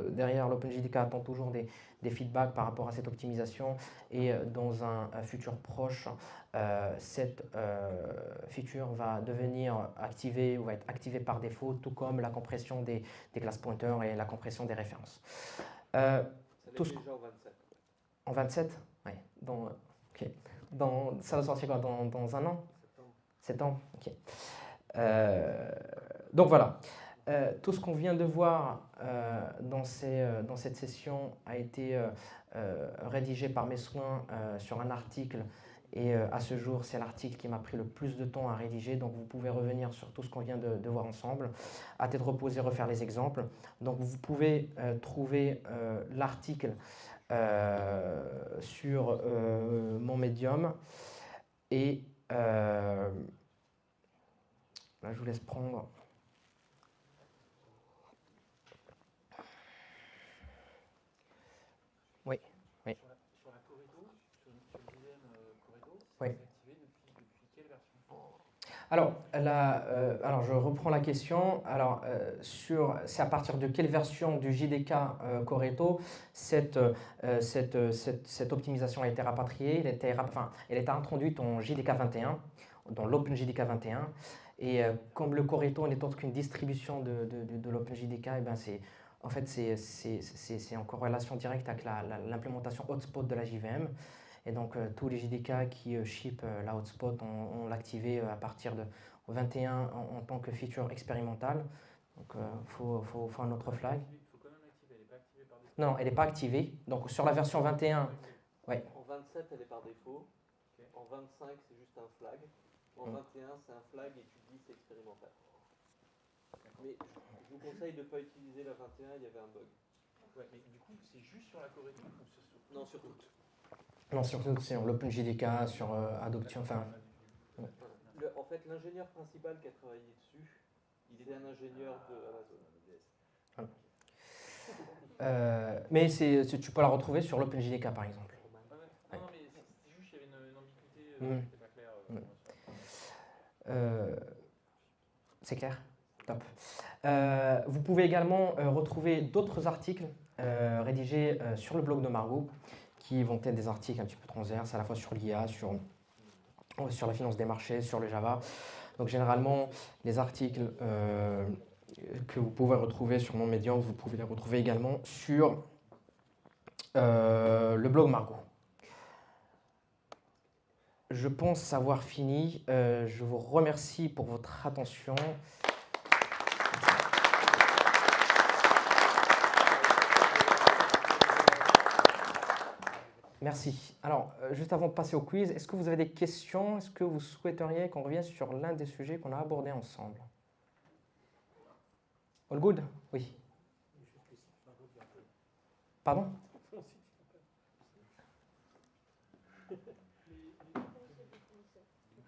A: derrière l'OpenJDK attend toujours des feedbacks par rapport à cette optimisation et dans un futur proche, cette feature va devenir activée ou va être activée par défaut, tout comme la compression des class pointers et la compression des références.
B: Ça l'est
A: Tout ce-
B: déjà au 27.
A: En 27? Oui. Ok. Ça va sortir quoi, dans un an?
B: Septembre.
A: 7 ans? Ok. Donc voilà. Tout ce qu'on vient de voir dans cette session a été rédigé par mes soins sur un article et à ce jour, c'est l'article qui m'a pris le plus de temps à rédiger. Donc vous pouvez revenir sur tout ce qu'on vient de voir ensemble. À tête reposée, refaire les exemples. Donc vous pouvez trouver l'article sur mon Medium et là je vous laisse prendre. Oui, oui.
C: Sur la Correto, sur le JVM Correto,
A: Oui.
C: c'est activé depuis quelle version?
A: Alors, je reprends la question. Alors, c'est à partir de quelle version du JDK Correto cette optimisation a été rapatriée? Elle a été introduite en JDK 21, dans l'OpenJDK 21. Et comme le Correto n'est autre qu'une distribution de l'OpenJDK, eh ben en fait, c'est en corrélation directe avec l'implémentation hotspot de la JVM. Et donc, tous les JDK qui ship la hotspot, on l'a activé à partir de 21 en tant que feature expérimentale. Donc, il faut un autre flag.
C: Il faut quand même l'activer, elle n'est pas activée par défaut.
A: Non, elle n'est pas activée. Donc, sur la version 21, ouais.
B: En 27, elle est par défaut.
C: Ok.
B: En 25, c'est juste un flag. En 21, c'est un flag et tu dis c'est expérimental. Mais je vous conseille de ne pas utiliser la 21, il y avait un bug.
C: Ouais, mais du coup, c'est juste sur la Correto ou sur
B: Non, sur toutes.
A: Non, surtout sur l'OpenJDK, sur Adoption. Enfin,
B: En fait, l'ingénieur principal qui a travaillé dessus, c'est un ingénieur de Amazon.
A: mais tu peux la retrouver sur l'OpenJDK, par exemple.
C: Ah ouais. Non, mais c'est juste qu'il y avait une ambiguïté
A: Mhm.
C: qui n'était pas claire.
A: C'est clair? Top. Vous pouvez également retrouver d'autres articles rédigés sur le blog de Margot, qui vont être des articles un petit peu transverses, à la fois sur l'IA, sur la finance des marchés, sur le Java. Donc généralement, les articles que vous pouvez retrouver sur mon Medium, vous pouvez les retrouver également sur le blog Margot. Je pense avoir fini. Je vous remercie pour votre attention. Merci. Alors, juste avant de passer au quiz, est-ce que vous avez des questions? Est-ce que vous souhaiteriez qu'on revienne sur l'un des sujets qu'on a abordés ensemble? All good? Oui. Pardon?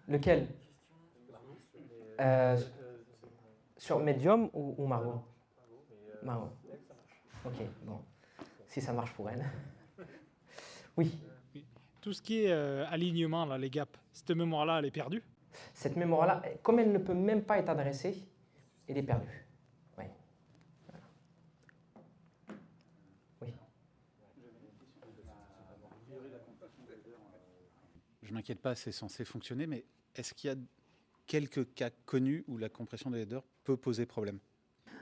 A: Lequel? Sur Medium ou Margot? Margot. Ok, bon. Si ça marche pour elle. Oui.
E: Tout ce qui est alignement, là, les gaps, cette mémoire-là, elle est perdue.
A: Cette mémoire-là, comme elle ne peut même pas être adressée, elle est perdue. Oui. Voilà. Oui.
F: Je m'inquiète pas, c'est censé fonctionner, mais est-ce qu'il y a quelques cas connus où la compression des headers peut poser problème?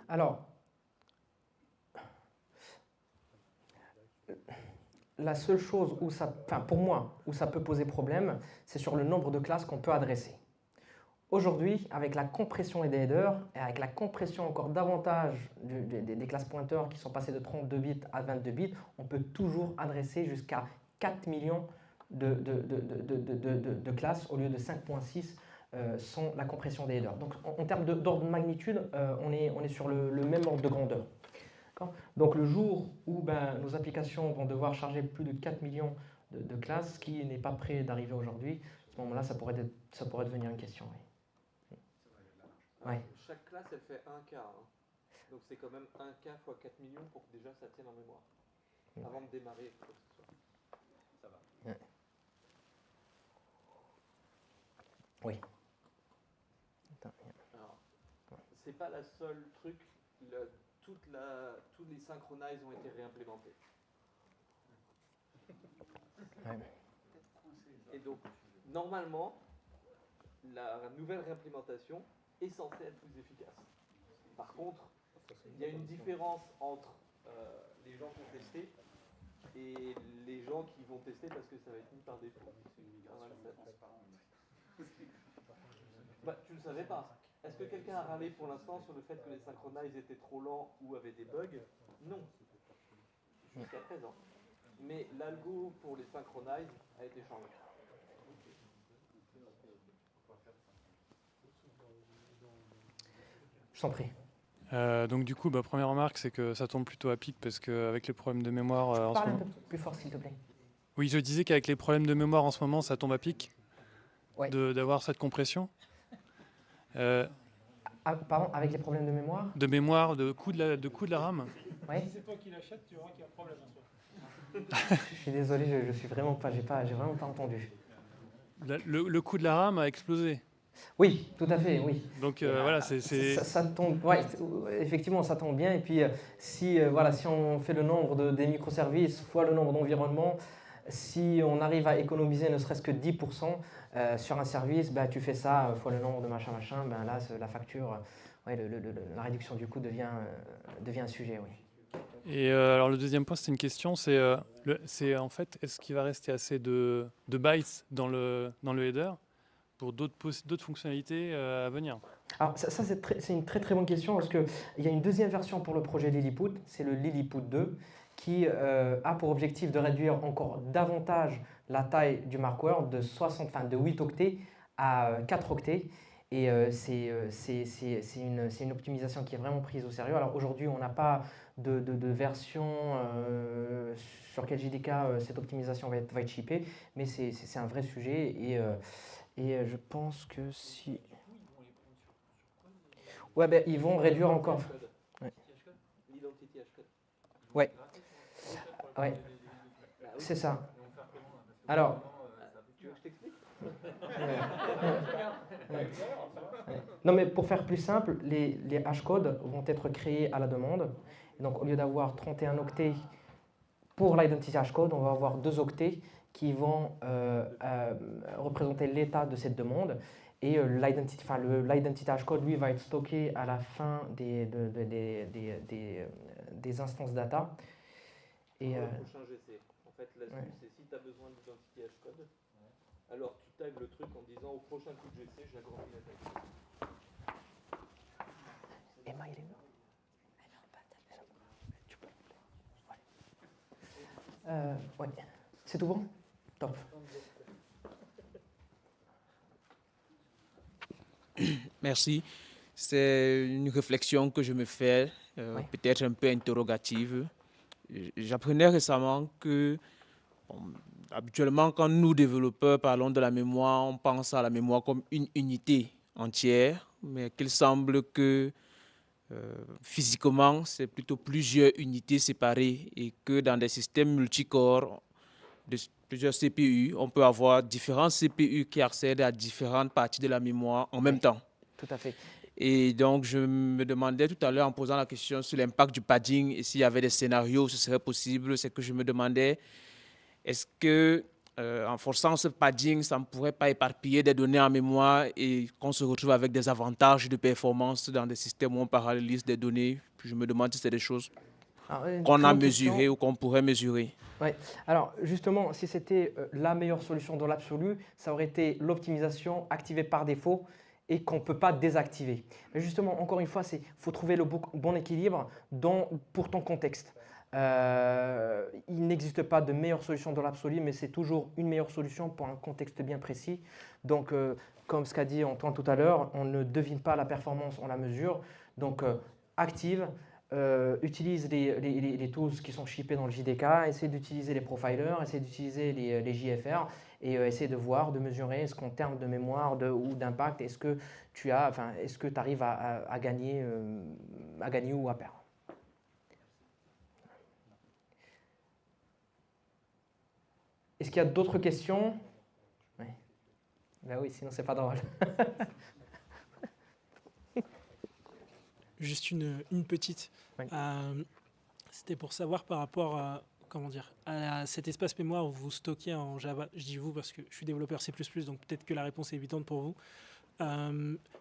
A: Alors, la seule chose où pour moi, où ça peut poser problème, c'est sur le nombre de classes qu'on peut adresser. Aujourd'hui, avec la compression des headers et avec la compression encore davantage des classes pointeurs qui sont passées de 32 bits à 22 bits, on peut toujours adresser jusqu'à 4 millions de classes au lieu de 5.6 sans la compression des headers. Donc en termes d'ordre de magnitude, on est sur le même ordre de grandeur. Donc le jour où nos applications vont devoir charger plus de 4 millions de classes, ce qui n'est pas prêt d'arriver aujourd'hui, à ce moment-là, ça pourrait devenir une question. Oui. Ouais.
B: Chaque classe, elle fait 1K. Hein. Donc c'est quand même 1K fois 4 millions pour que déjà ça tienne en mémoire. Avant de démarrer. Quoi que ce soit. Ça va.
A: Ouais. Oui.
B: Alors, c'est pas la seule truc tous les synchronize ont été réimplémentés.
A: Ouais.
B: Et donc, normalement, la nouvelle réimplémentation est censée être plus efficace. Par contre, il y a une différence entre les gens qui ont testé et les gens qui vont tester parce que ça va être mis par défaut. Bah, tu ne le savais pas. Est-ce que quelqu'un a râlé pour l'instant sur le fait que les synchronize étaient trop lents ou avaient des bugs? Non. Jusqu'à présent. Mais l'algo pour les synchronize a été changé.
A: Je t'en prie.
C: Donc du coup, première remarque, c'est que ça tombe plutôt à pic parce qu'avec les problèmes de mémoire en ce
A: Parle un
C: moment...
A: peu plus fort, s'il te plaît.
C: Oui, je disais qu'avec les problèmes de mémoire en ce moment, ça tombe à pic
A: Ouais.
C: d'avoir cette compression.
A: Ah, pardon, avec les problèmes de mémoire?
C: De mémoire, de coût de la RAM.
A: Oui.
E: Si c'est toi qui l'achètes, tu verras qu'il y a un problème.
A: Je suis désolé, je suis vraiment pas, j'ai vraiment pas entendu.
C: Le coût de la RAM a explosé.
A: Oui, tout à fait, oui.
C: Donc voilà, c'est...
A: Ça tombe, ouais, effectivement, ça tombe bien. Et puis, si on fait le nombre des microservices fois le nombre d'environnements, si on arrive à économiser ne serait-ce que 10% sur un service, tu fais ça fois le nombre de machin, là, la facture, la réduction du coût devient un sujet, oui.
C: Et alors le deuxième point, c'était une question, c'est en fait, est-ce qu'il va rester assez de bytes dans le header pour d'autres fonctionnalités à venir?
A: Alors ça c'est une très très bonne question parce qu'il y a une deuxième version pour le projet Lilliput, c'est le Lilliput 2, qui a pour objectif de réduire encore davantage la taille du mark word de 8 octets à 4 octets. Et c'est une optimisation qui est vraiment prise au sérieux. Alors aujourd'hui, on n'a pas de version sur laquelle JDK cette optimisation va être shippée, mais c'est un vrai sujet. Et je pense que si... Ouais, ils vont réduire encore. Ouais.
B: L'identity hashcode.
A: Ouais. Ouais. C'est ça. Alors...
B: Tu veux que je t'explique?
A: Non, mais pour faire plus simple, les hashcodes vont être créés à la demande. Et donc, au lieu d'avoir 31 octets pour l'identity hashcode, on va avoir 2 octets qui vont représenter l'état de cette demande. Et l'identity hashcode, lui, va être stocké à la fin des instances data. Et,
B: le prochain GC. En fait, l'astuce, c'est si tu as besoin d'identity hashcode, alors tu tags le truc en disant au prochain coup de GC, j'agrandis la taille.
A: Emma, il est où? Ouais. C'est tout bon? Top.
D: Merci. C'est une réflexion que je me fais, peut-être un peu interrogative. J'apprenais récemment que, habituellement, quand nous, développeurs, parlons de la mémoire, on pense à la mémoire comme une unité entière, mais qu'il semble que physiquement, c'est plutôt plusieurs unités séparées et que dans des systèmes multicorps, de plusieurs CPU, on peut avoir différents CPU qui accèdent à différentes parties de la mémoire en même temps.
A: Tout à fait.
D: Et donc, je me demandais tout à l'heure en posant la question sur l'impact du padding et s'il y avait des scénarios où ce serait possible, c'est que je me demandais, est-ce que en forçant ce padding, ça ne pourrait pas éparpiller des données en mémoire et qu'on se retrouve avec des avantages de performance dans des systèmes où on parallélise des données? Puis je me demande si c'est des choses qu'on a mesurées ou qu'on pourrait mesurer.
A: Oui. Alors justement, si c'était la meilleure solution dans l'absolu, ça aurait été l'optimisation activée par défaut et qu'on ne peut pas désactiver. Mais justement, encore une fois, il faut trouver le bon équilibre pour ton contexte. Il n'existe pas de meilleure solution dans l'absolu, mais c'est toujours une meilleure solution pour un contexte bien précis. Donc, comme ce qu'a dit Antoine tout à l'heure, on ne devine pas la performance, on la mesure. Donc, active, utilise les tools qui sont shippés dans le JDK, essaie d'utiliser les profilers, essaie d'utiliser les JFR et essaie de voir, de mesurer est-ce qu'en termes de mémoire ou d'impact, est-ce que tu arrives à gagner ou à perdre. Est-ce qu'il y a d'autres questions? Oui. Ben oui, sinon c'est pas drôle.
E: Juste une petite.
A: Oui.
E: C'était pour savoir par rapport à cet espace mémoire où vous stockez en Java. Je dis vous parce que je suis développeur C++, donc peut-être que la réponse est évidente pour vous.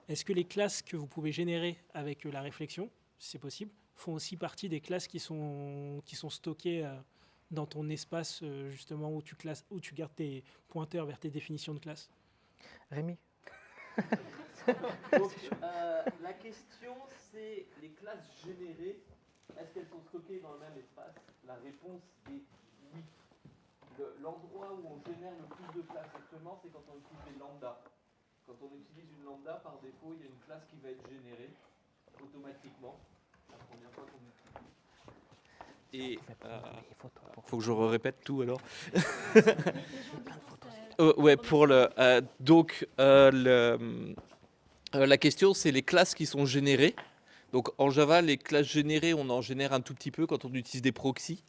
E: Est-ce que les classes que vous pouvez générer avec la réflexion, si c'est possible, font aussi partie des classes qui sont stockées dans ton espace justement où tu gardes tes pointeurs vers tes définitions de classe?
A: Rémi?
B: Donc, la question, c'est les classes générées, est-ce qu'elles sont stockées dans le même espace? La réponse est oui. L'endroit où on génère le plus de classes actuellement, c'est quand on utilise des lambdas. Quand on utilise une lambda, par défaut, il y a une classe qui va être générée automatiquement la première fois qu'on utilise. Et faut que je répète tout alors. Ouais, pour le la question, c'est les classes qui sont générées. Donc en Java, les classes générées, on en génère un tout petit peu quand on utilise des proxys,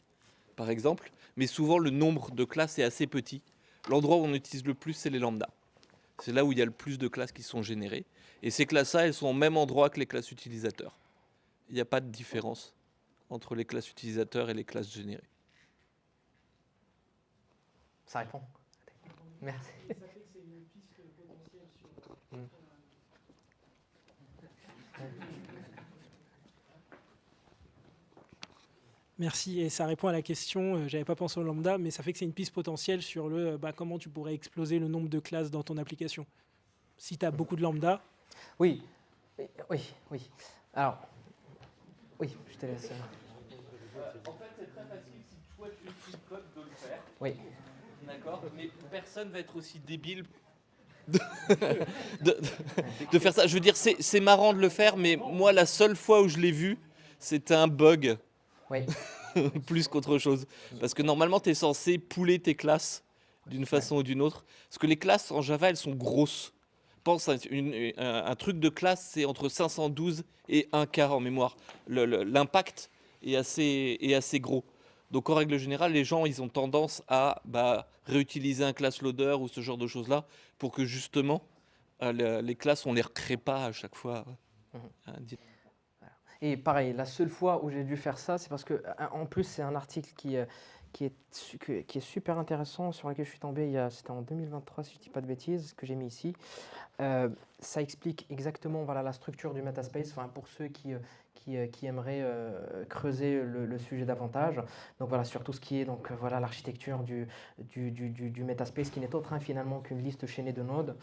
B: par exemple. Mais souvent, le nombre de classes est assez petit. L'endroit où on utilise le plus, c'est les lambdas. C'est là où il y a le plus de classes qui sont générées. Et ces classes-là, elles sont au même endroit que les classes utilisateurs. Il n'y a pas de différence entre les classes utilisateurs et les classes générées.
A: Ça répond. Merci.
E: Merci, et ça répond à la question, j'avais pas pensé au lambda, mais ça fait que c'est une piste potentielle sur comment tu pourrais exploser le nombre de classes dans ton application. Si tu as beaucoup de lambda.
A: Oui. Alors, oui, je te laisse.
B: En fait, c'est très facile si toi tu écris le code de le faire.
A: Oui.
B: D'accord, mais personne va être aussi débile de faire ça. Je veux dire, c'est marrant de le faire, mais moi, la seule fois où je l'ai vu, c'était un bug.
A: Oui.
B: Plus qu'autre chose. Parce que normalement, tu es censé pouler tes classes d'une façon ou d'une autre. Parce que les classes en Java, elles sont grosses. Pense à un truc de classe, c'est entre 512 et 1 quart en mémoire. L'impact est assez gros. Donc en règle générale, les gens, ils ont tendance à réutiliser un class loader ou ce genre de choses-là pour que justement, les classes, on ne les recrée pas à chaque fois.
A: Et pareil, la seule fois où j'ai dû faire ça, c'est parce que, en plus, c'est un article qui est super intéressant, sur lequel je suis tombé, c'était en 2023, si je ne dis pas de bêtises, que j'ai mis ici. Ça explique exactement la structure du metaspace, pour ceux qui aimeraient creuser le sujet davantage. Donc voilà, sur tout ce qui est l'architecture du metaspace, qui n'est autre finalement qu'une liste chaînée de nodes.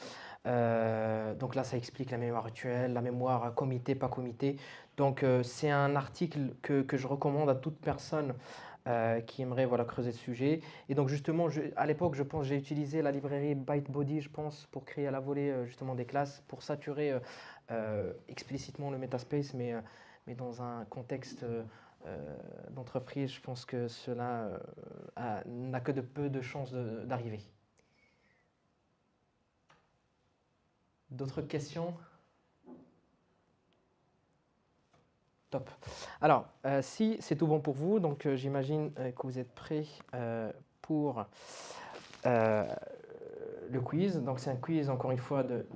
A: Donc là, ça explique la mémoire virtuelle, la mémoire comité, pas comité. Donc c'est un article que je recommande à toute personne qui aimerait creuser le sujet. Et donc justement, à l'époque, je pense, j'ai utilisé la librairie ByteBody, je pense, pour créer à la volée justement des classes, pour saturer explicitement le metaspace, mais dans un contexte d'entreprise, je pense que cela n'a que de peu de chances d'arriver. D'autres questions? Top. Alors, si c'est tout bon pour vous, donc j'imagine que vous êtes prêts pour le quiz. Donc, c'est un quiz, encore une fois, de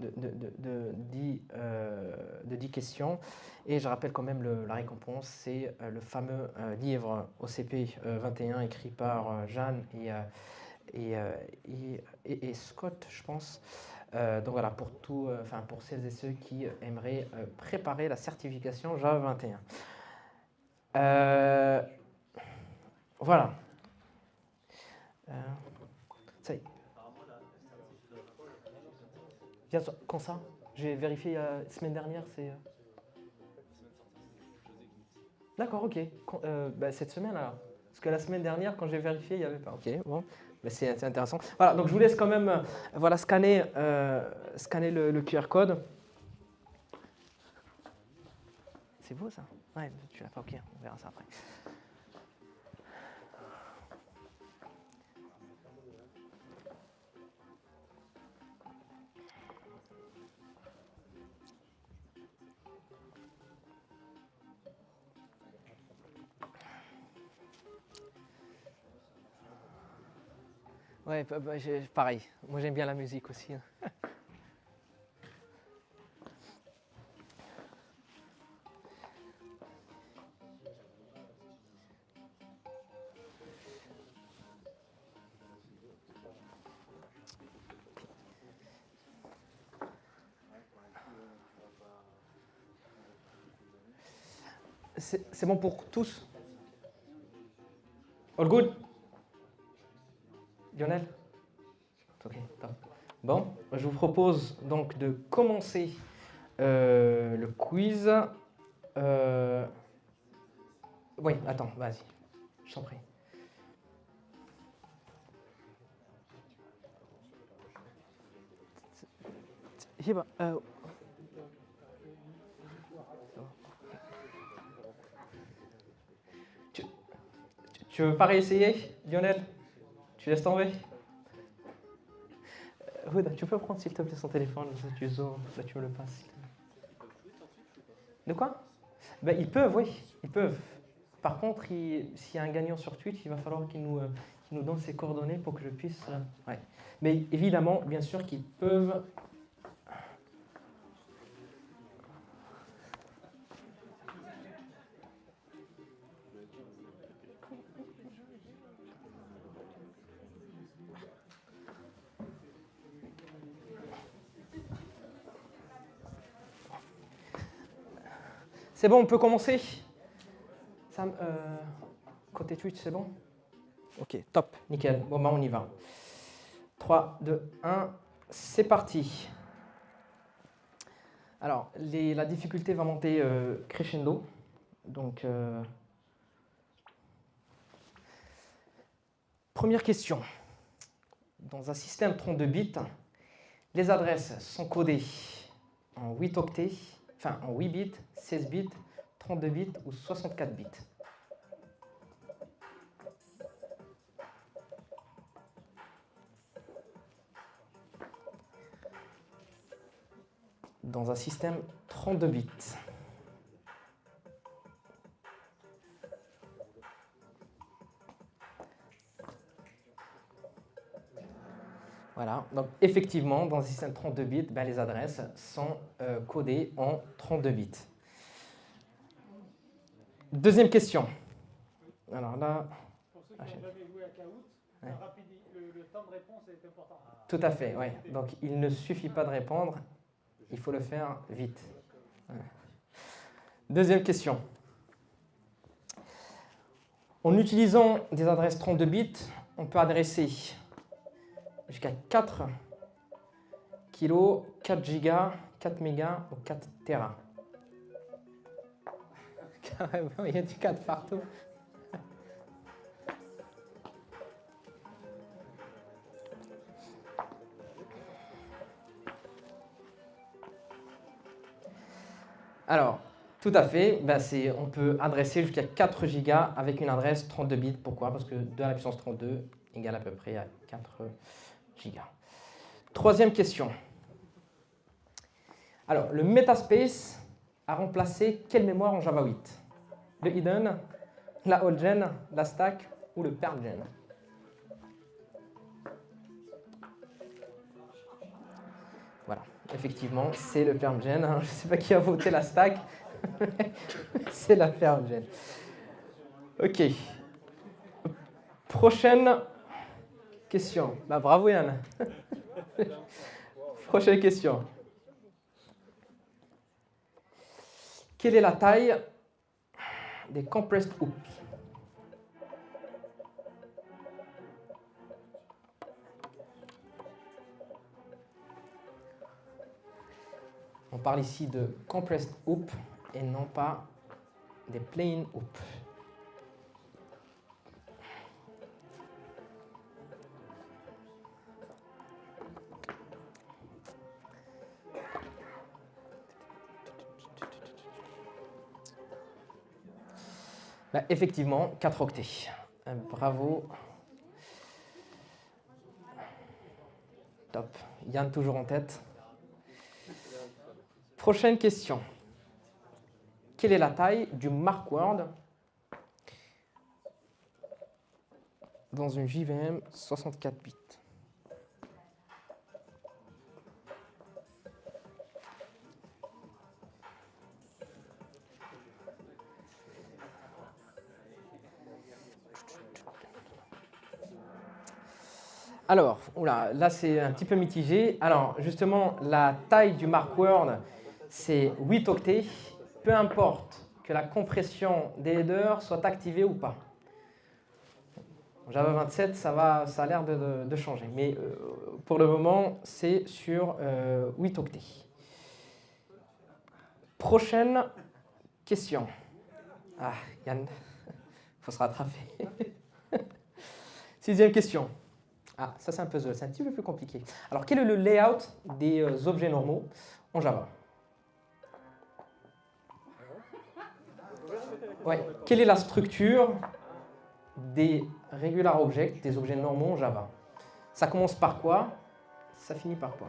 A: 10 questions. Et je rappelle quand même la récompense, c'est le fameux livre OCP 21 écrit par Jeanne et Scott, je pense. Donc voilà, pour celles et ceux qui aimeraient préparer la certification Java 21. Voilà. Ça y est. Quand ça? J'ai vérifié la semaine dernière, c'est... D'accord, ok. Cette semaine alors. Parce que la semaine dernière, quand j'ai vérifié, il n'y avait pas. Ok, bon. Mais c'est intéressant. Voilà, donc je vous laisse quand même scanner le QR code. C'est beau ça? Ouais, tu l'as pas, ok, on verra ça après. Ouais, pareil. Moi, j'aime bien la musique aussi. C'est bon pour tous? All good? Lionel? Ok, top. Bon, je vous propose donc de commencer le quiz. Oui, attends, vas-y, je t'en prie. Tu veux pas réessayer, Lionel? Tu laisses tomber? Huda, tu peux prendre s'il te plaît son téléphone, tu zoomes, là tu me le passes. De quoi? Ben, ils peuvent, oui, ils peuvent. Par contre, s'il y a un gagnant sur Twitch, il va falloir qu'il nous donne ses coordonnées pour que je puisse... ouais. Mais évidemment, bien sûr qu'ils peuvent... C'est bon, on peut commencer? Sam, côté Twitch, c'est bon? Ok, top, nickel. Bon, ben on y va. 3, 2, 1, c'est parti. Alors, la difficulté va monter crescendo. Donc, première question. Dans un système 32 bits, les adresses sont codées en 8 octets, enfin en 8 bits, 16 bits, 32 bits ou 64 bits. Dans un système 32 bits. Voilà, donc effectivement, dans un système 32 bits, ben, les adresses sont codées en 32 bits. Deuxième question. Alors là...
G: Pour ceux qui n'ont jamais joué à Kahoot,
A: ouais.
G: le temps de réponse est important.
A: Tout à fait, oui. Donc il ne suffit pas de répondre, il faut le faire vite. Ouais. Deuxième question. En utilisant des adresses 32 bits, on peut adresser jusqu'à 4 kilos, 4 gigas, 4 mégas ou 4 téras. Carrément, il y a du 4 partout. Alors, tout à fait, ben on peut adresser jusqu'à 4 gigas avec une adresse 32 bits. Pourquoi? Parce que 2 à la puissance 32 égale à peu près à 4 gigas. Troisième question. Alors, le Metaspace a remplacé quelle mémoire en Java 8? Le hidden, la whole-gen, la stack ou le perl-gen? Voilà, effectivement, c'est le perl-gen. Je ne sais pas qui a voté la stack. C'est la perl-gen. Ok. Prochaine question. Bah, bravo Yann. Prochaine question. Quelle est la taille des compressed hoops? On parle ici de compressed hoop et non pas des plain hoop. Bah, effectivement, 4 octets. Bravo. Top. Yann toujours en tête. Prochaine question. Quelle est la taille du mark word dans une JVM 64 bits? Alors, là c'est un petit peu mitigé. Alors justement, la taille du mark word, c'est 8 octets. Peu importe que la compression des headers soit activée ou pas. Java 27, ça a l'air de changer, mais pour le moment, c'est sur 8 octets. Prochaine question. Ah, Yann, il faut se rattraper. 6e question. Ah, ça c'est un puzzle, c'est un petit peu plus compliqué. Alors, quel est le layout des objets normaux en Java? Ouais. Quelle est la structure des regular objects, des objets normaux en Java? Ça commence par quoi? Ça finit par quoi?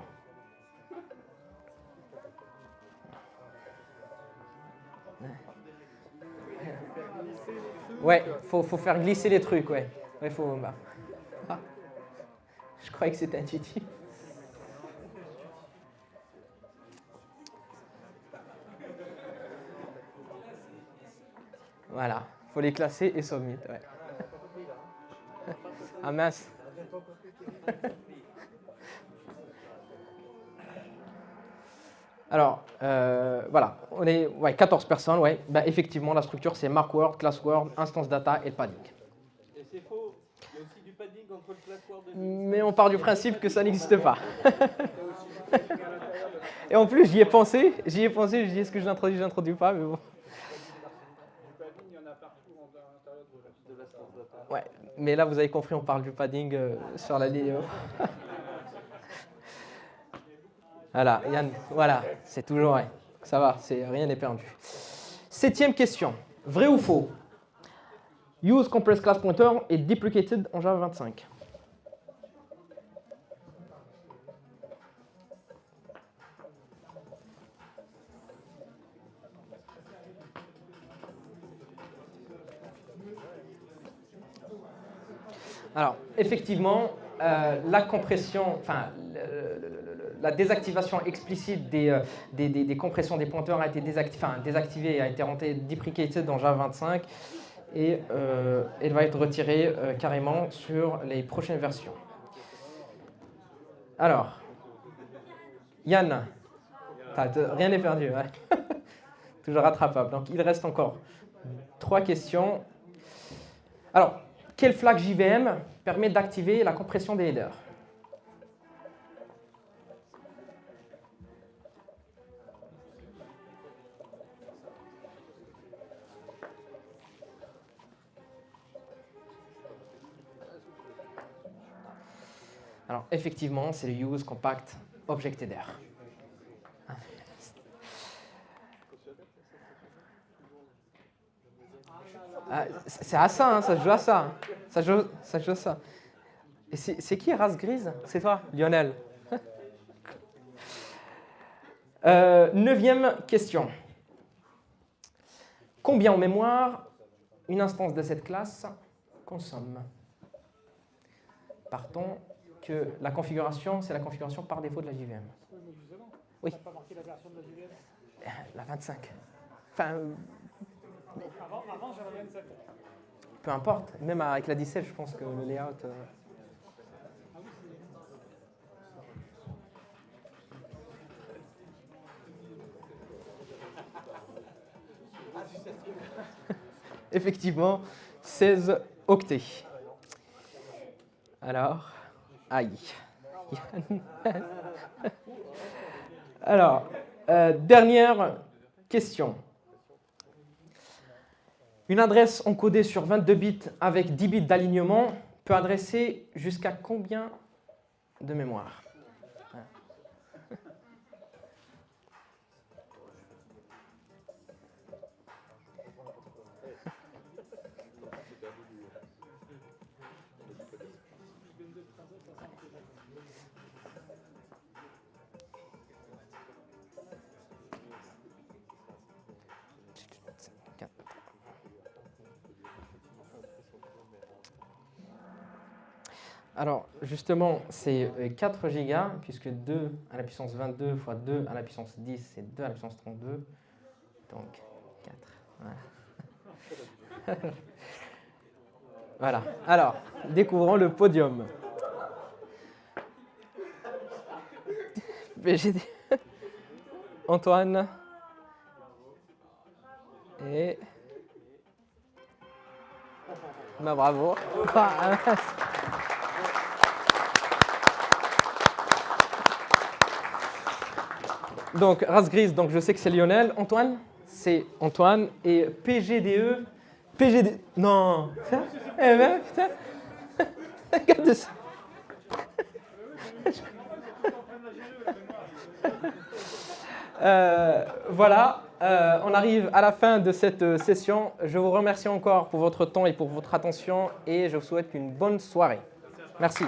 A: Ouais, faut faire glisser les trucs, ouais. Ouais, Ah, je croyais que c'était intuitif. Voilà, faut les classer et submit, ouais. Ah mince. Alors, voilà, on est 14 personnes, ouais. Ben, effectivement, la structure, c'est mark word, class word, instance data et le padding.
B: Et c'est faux, il y a aussi du padding entre le class word et le...
A: Mais on part du principe que ça n'existe pas. Et en plus, j'y ai pensé, je dis est-ce que je l'introduis pas, mais bon.
G: Il y en a partout à l'intérieur
B: de l'instance data.
A: Ouais, mais là, vous avez compris, on parle du padding sur la ligne. Voilà, Yann, voilà, c'est toujours vrai. Ça va, rien n'est perdu. 7e question. Vrai ou faux? Use compressed class pointer est deprecated en Java 25. Alors, effectivement, la compression, enfin, la désactivation explicite des compressions des pointeurs a été désactivée, a été rendue deprecated dans Java 25 et elle va être retirée carrément sur les prochaines versions. Alors, Yann, rien n'est perdu, ouais. Toujours rattrapable. Donc, il reste encore 3 questions. Alors, quel flag JVM permet d'activer la compression des headers? Alors, effectivement, c'est le use compact object header. Ah, c'est à ça, hein, ça se joue à ça. Ça joue à ça. Et c'est qui race grise? C'est toi, Lionel. 9e question. Combien en mémoire une instance de cette classe consomme? Partons que la configuration, c'est la configuration par défaut de la JVM.
G: Oui, mais justement,
A: Oui.
G: t'as pas marqué la version de la JVM.
A: La 25. Enfin,
G: Avant j'avais 27.
A: peu importe. Même avec la 17, je pense que le layout... Effectivement, 16 octets. Alors, aïe. Alors, dernière question. Une adresse encodée sur 22 bits avec 10 bits d'alignement peut adresser jusqu'à combien de mémoire? Alors, justement, c'est 4 gigas, puisque 2 à la puissance 22 fois 2 à la puissance 10, c'est 2 à la puissance 32. Donc, 4. Voilà. Voilà. Alors, découvrons le podium. BGD. Antoine. Et Et... Bah, bravo. Donc, race grise, donc je sais que c'est Lionel. Antoine? C'est Antoine. Et PGDE. PGD. Non. Ça? Eh ben, putain. Regarde ça. Voilà, on arrive à la fin de cette session. Je vous remercie encore pour votre temps et pour votre attention et je vous souhaite une bonne soirée. Merci.